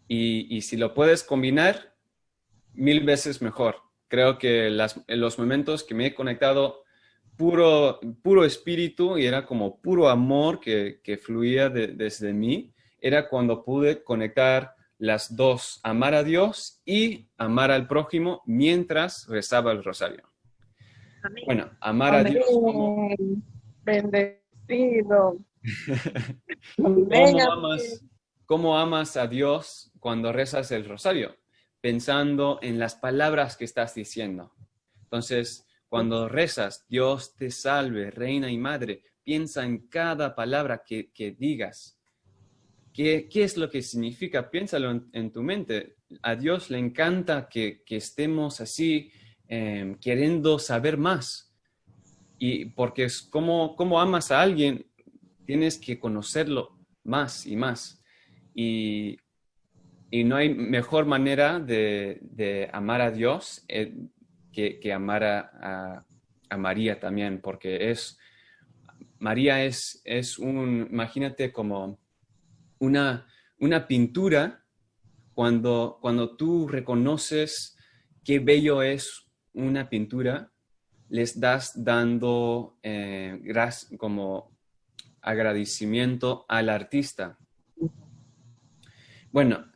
Y si lo puedes combinar, 1000 veces mejor. Creo que en los momentos que me he conectado puro espíritu y era como puro amor que fluía desde mí, era cuando pude conectar las dos, amar a Dios y amar al prójimo mientras rezaba el rosario. Amén. Bueno, amar a Dios, Amén. Bendecido. ¿cómo Amén. cómo amas a Dios cuando rezas el rosario? Pensando en las palabras que estás diciendo. Entonces, cuando rezas, Dios te salve, Reina y Madre, piensa en cada palabra que digas. ¿Qué es lo que significa? Piénsalo en tu mente. A Dios le encanta que estemos así, queriendo saber más. Y porque es como amas a alguien, tienes que conocerlo más y más. Y no hay mejor manera de amar a Dios que amar a María también, porque María es imagínate como una pintura cuando tú reconoces qué bello es una pintura, les das dando como agradecimiento al artista. Bueno,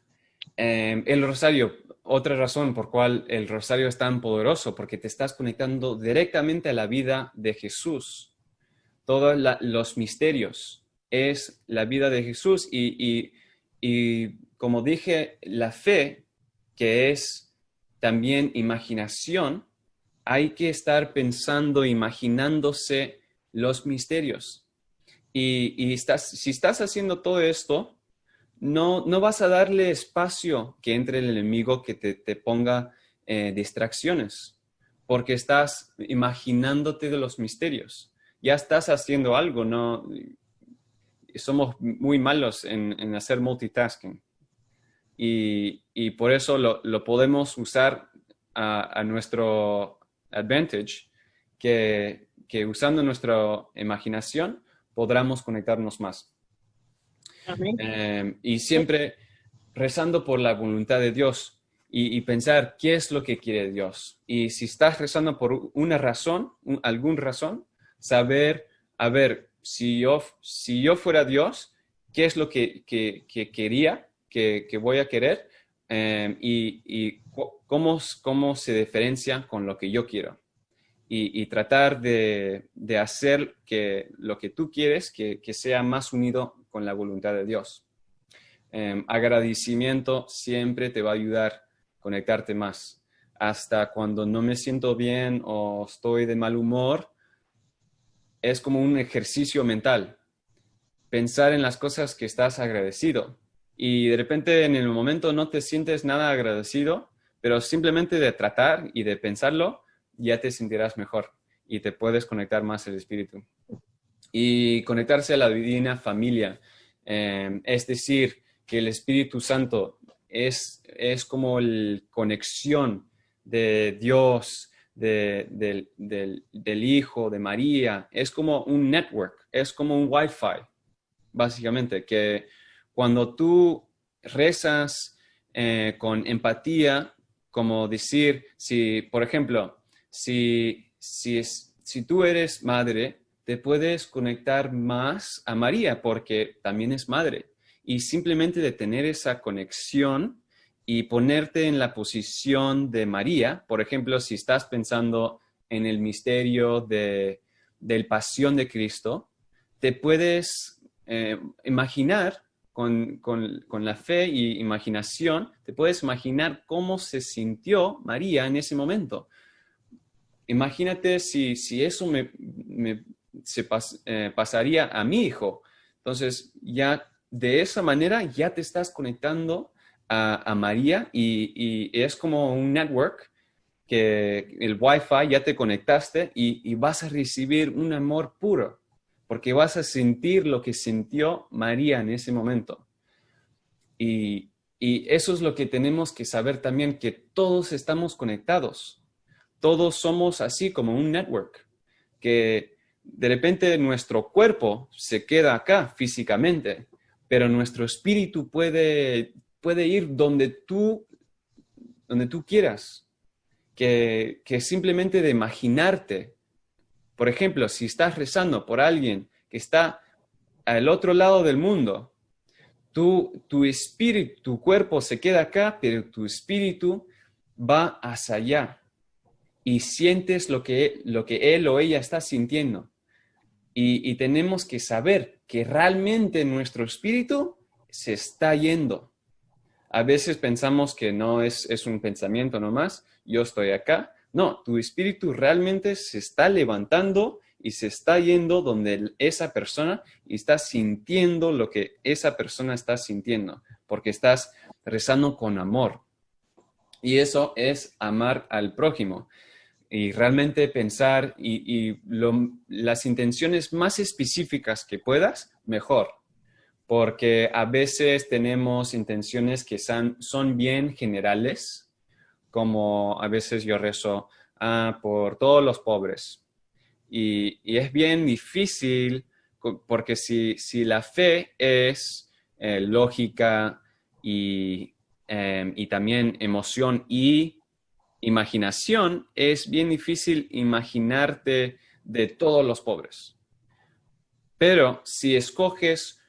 el rosario, otra razón por cual el rosario es tan poderoso, porque te estás conectando directamente a la vida de Jesús. Todos los misterios es la vida de Jesús y como dije, la fe, que es también imaginación, hay que estar pensando, imaginándose los misterios. Y si estás haciendo todo esto, no vas a darle espacio que entre el enemigo que te ponga distracciones, porque estás imaginándote de los misterios. Ya estás haciendo algo, ¿no? Somos muy malos en hacer multitasking. Y por eso lo podemos usar a nuestro advantage, que usando nuestra imaginación podamos conectarnos más. Y siempre rezando por la voluntad de Dios y pensar qué es lo que quiere Dios. Y si estás rezando por una razón, alguna razón, saber, a ver, si yo fuera Dios, ¿qué es lo que quería, que voy a querer? Y cómo se diferencia con lo que yo quiero. Y tratar de hacer que lo que tú quieres, que sea más unido con la voluntad de Dios. Agradecimiento siempre te va a ayudar a conectarte más. Hasta cuando no me siento bien o estoy de mal humor, es como un ejercicio mental. Pensar en las cosas que estás agradecido. Y de repente en el momento no te sientes nada agradecido, pero simplemente de tratar y de pensarlo, ya te sentirás mejor y te puedes conectar más al espíritu. Y conectarse a la divina familia. Es decir, que el Espíritu Santo es como la conexión de Dios, del Hijo, de María. Es como un network, es como un Wi-Fi, básicamente, que cuando tú rezas con empatía, como decir, por ejemplo, si tú eres madre, te puedes conectar más a María porque también es madre. Y simplemente de tener esa conexión y ponerte en la posición de María, por ejemplo, si estás pensando en el misterio del pasión de Cristo, te puedes imaginar con la fe y imaginación, te puedes imaginar cómo se sintió María en ese momento. Imagínate si eso pasaría a mi hijo. Entonces, ya de esa manera ya te estás conectando a María y es como un network que el Wi-Fi ya te conectaste y vas a recibir un amor puro porque vas a sentir lo que sintió María en ese momento. Y eso es lo que tenemos que saber también, que todos estamos conectados. Todos somos así como un network, que de repente nuestro cuerpo se queda acá físicamente, pero nuestro espíritu puede ir donde tú quieras. Que simplemente de imaginarte, por ejemplo, si estás rezando por alguien que está al otro lado del mundo, tu espíritu, tu cuerpo se queda acá, pero tu espíritu va hacia allá y sientes lo que él o ella está sintiendo. Y tenemos que saber que realmente nuestro espíritu se está yendo. A veces pensamos que no es un pensamiento nomás, yo estoy acá. No, tu espíritu realmente se está levantando y se está yendo donde esa persona y está sintiendo lo que esa persona está sintiendo, porque estás rezando con amor. Y eso es amar al prójimo. Y realmente pensar las intenciones más específicas que puedas, mejor. Porque a veces tenemos intenciones que son bien generales, como a veces yo rezo por todos los pobres. Y es bien difícil porque si la fe es lógica y también emoción y imaginación, es bien difícil imaginarte de todos los pobres. Pero si escoges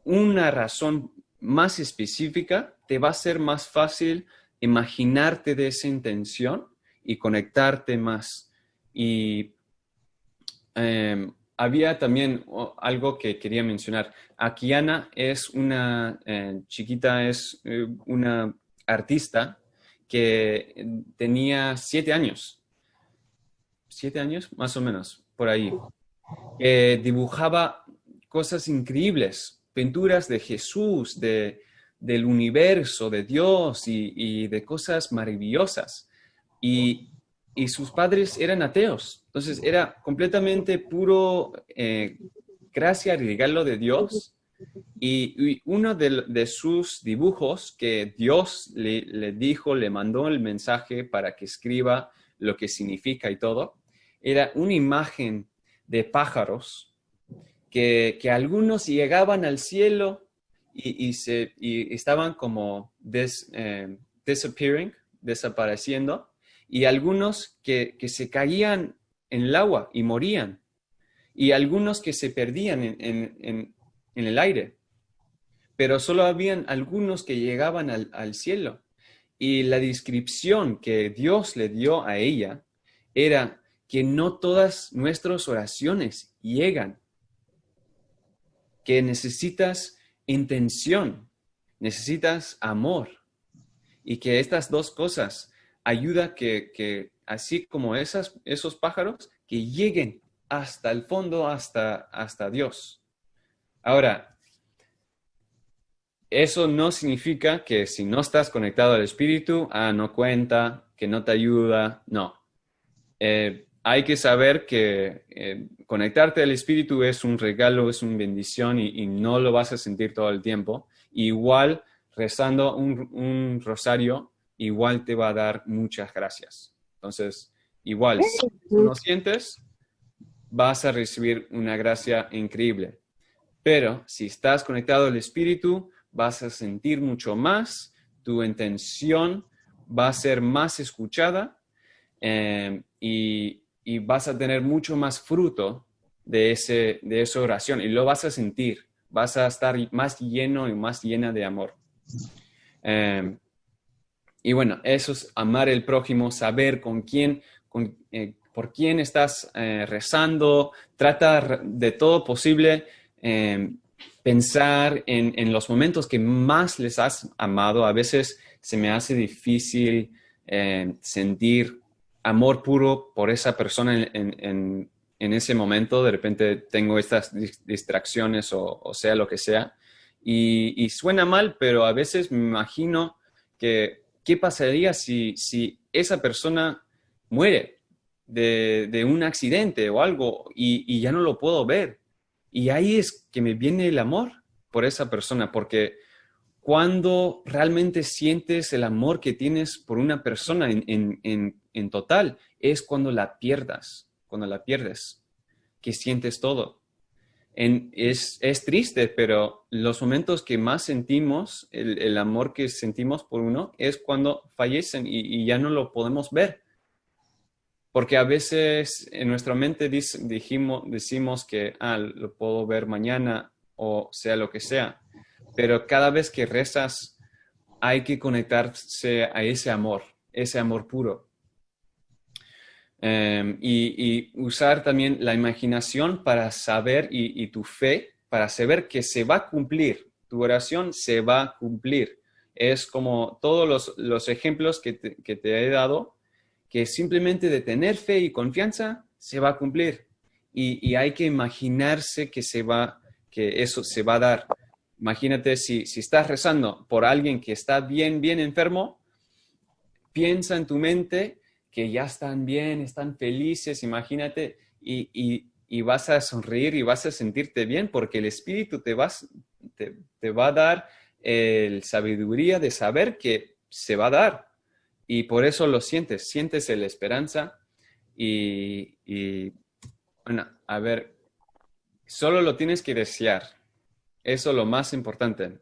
una razón más específica, te va a ser más fácil imaginarte de esa intención y conectarte más. Y había también algo que quería mencionar. Akiana es una chiquita, es una artista que tenía 7 años. 7 años, más o menos, por ahí. Dibujaba cosas increíbles, pinturas de Jesús, del universo, de Dios y de cosas maravillosas. Y sus padres eran ateos. Entonces era completamente puro gracia y regalo de Dios. Y uno de sus dibujos que Dios le dijo, le mandó el mensaje para que escriba lo que significa y todo, era una imagen de pájaros que algunos llegaban al cielo y estaban como disappearing, desapareciendo, y algunos que se caían en el agua y morían, y algunos que se perdían en el aire, pero solo habían algunos que llegaban al cielo. Y la descripción que Dios le dio a ella era que no todas nuestras oraciones llegan, que necesitas intención, necesitas amor, y que estas dos cosas ayudan que así como esos pájaros, que lleguen hasta el fondo, hasta Dios. Ahora, eso no significa que si no estás conectado al Espíritu, no cuenta, que no te ayuda, no. Hay que saber que conectarte al Espíritu es un regalo, es una bendición y no lo vas a sentir todo el tiempo. Igual, rezando un rosario, igual te va a dar muchas gracias. Entonces, igual, si tú no sientes, vas a recibir una gracia increíble. Pero si estás conectado al Espíritu, vas a sentir mucho más, tu intención va a ser más escuchada y vas a tener mucho más fruto de esa oración y lo vas a sentir, vas a estar más lleno y más llena de amor. Y bueno, eso es amar al prójimo, saber por quién estás rezando, trata de todo posible pensar en los momentos que más les has amado. A veces se me hace difícil sentir amor puro por esa persona en ese momento. De repente tengo estas distracciones o sea lo que sea. Y suena mal, pero a veces me imagino que qué pasaría si esa persona muere de un accidente o algo y ya no lo puedo ver. Y ahí es que me viene el amor por esa persona, porque cuando realmente sientes el amor que tienes por una persona en total, es cuando la pierdes, que sientes todo. Es triste, pero los momentos que más sentimos, el amor que sentimos por uno, es cuando fallecen y ya no lo podemos ver. Porque a veces en nuestra mente decimos que lo puedo ver mañana o sea lo que sea. Pero cada vez que rezas hay que conectarse a ese amor puro. Y usar también la imaginación para saber y tu fe para saber que se va a cumplir. Tu oración se va a cumplir. Es como todos los ejemplos que te he dado, que simplemente de tener fe y confianza se va a cumplir. Y hay que imaginarse que eso se va a dar. Imagínate si estás rezando por alguien que está bien enfermo, piensa en tu mente que ya están bien, están felices, imagínate, y vas a sonreír y vas a sentirte bien porque el Espíritu te va a dar la sabiduría de saber que se va a dar. Y por eso lo sientes la esperanza y bueno, a ver, solo lo tienes que desear. Eso es lo más importante.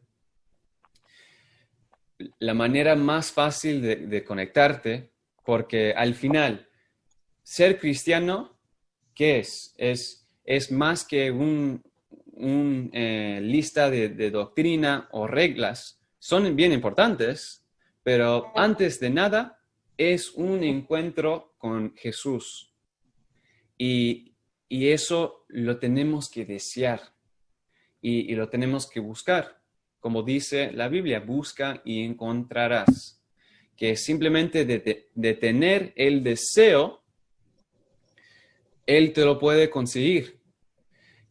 La manera más fácil de conectarte, porque al final, ser cristiano, ¿qué es? Es más que una lista de doctrina o reglas. Son bien importantes, pero antes de nada, es un encuentro con Jesús. Y eso lo tenemos que desear y lo tenemos que buscar. Como dice la Biblia, busca y encontrarás. Que simplemente de tener el deseo, Él te lo puede conseguir.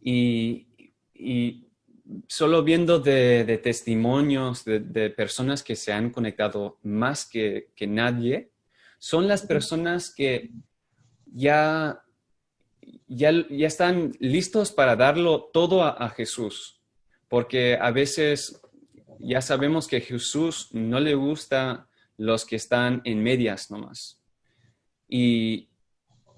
Y solo viendo de testimonios de personas que se han conectado más que nadie, son las personas que ya están listos para darlo todo a Jesús. Porque a veces ya sabemos que a Jesús no le gusta los que están en medias nomás. Y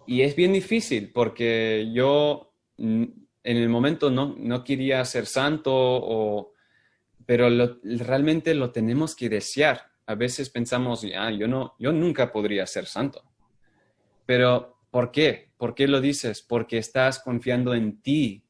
es bien difícil porque yo en el momento no quería ser santo, pero realmente lo tenemos que desear. A veces pensamos, yo nunca podría ser santo. Pero ¿por qué? ¿Por qué lo dices? Porque estás confiando en ti.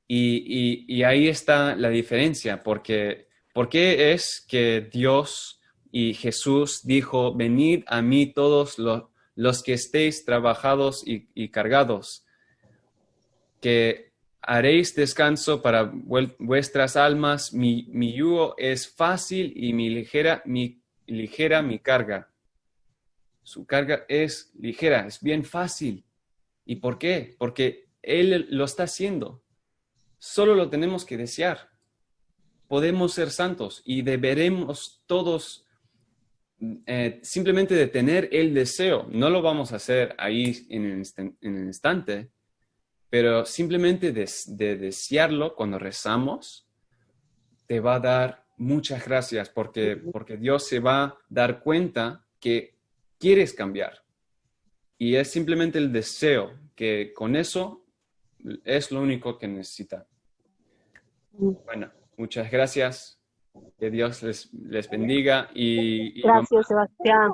Y ahí está la diferencia, porque ¿por qué es que Dios y Jesús dijo, venid a mí todos los que estéis trabajados y cargados, que haréis descanso para vuestras almas, mi yugo es fácil y ligera mi carga. Su carga es ligera, es bien fácil. ¿Y por qué? Porque Él lo está haciendo. Solo lo tenemos que desear. Podemos ser santos y deberemos todos simplemente de tener el deseo. No lo vamos a hacer ahí en el instante, pero simplemente de desearlo cuando rezamos, te va a dar muchas gracias porque Dios se va a dar cuenta que quieres cambiar. Y es simplemente el deseo, que con eso es lo único que necesita. Bueno, muchas gracias. Que Dios les bendiga. Gracias, Sebastián.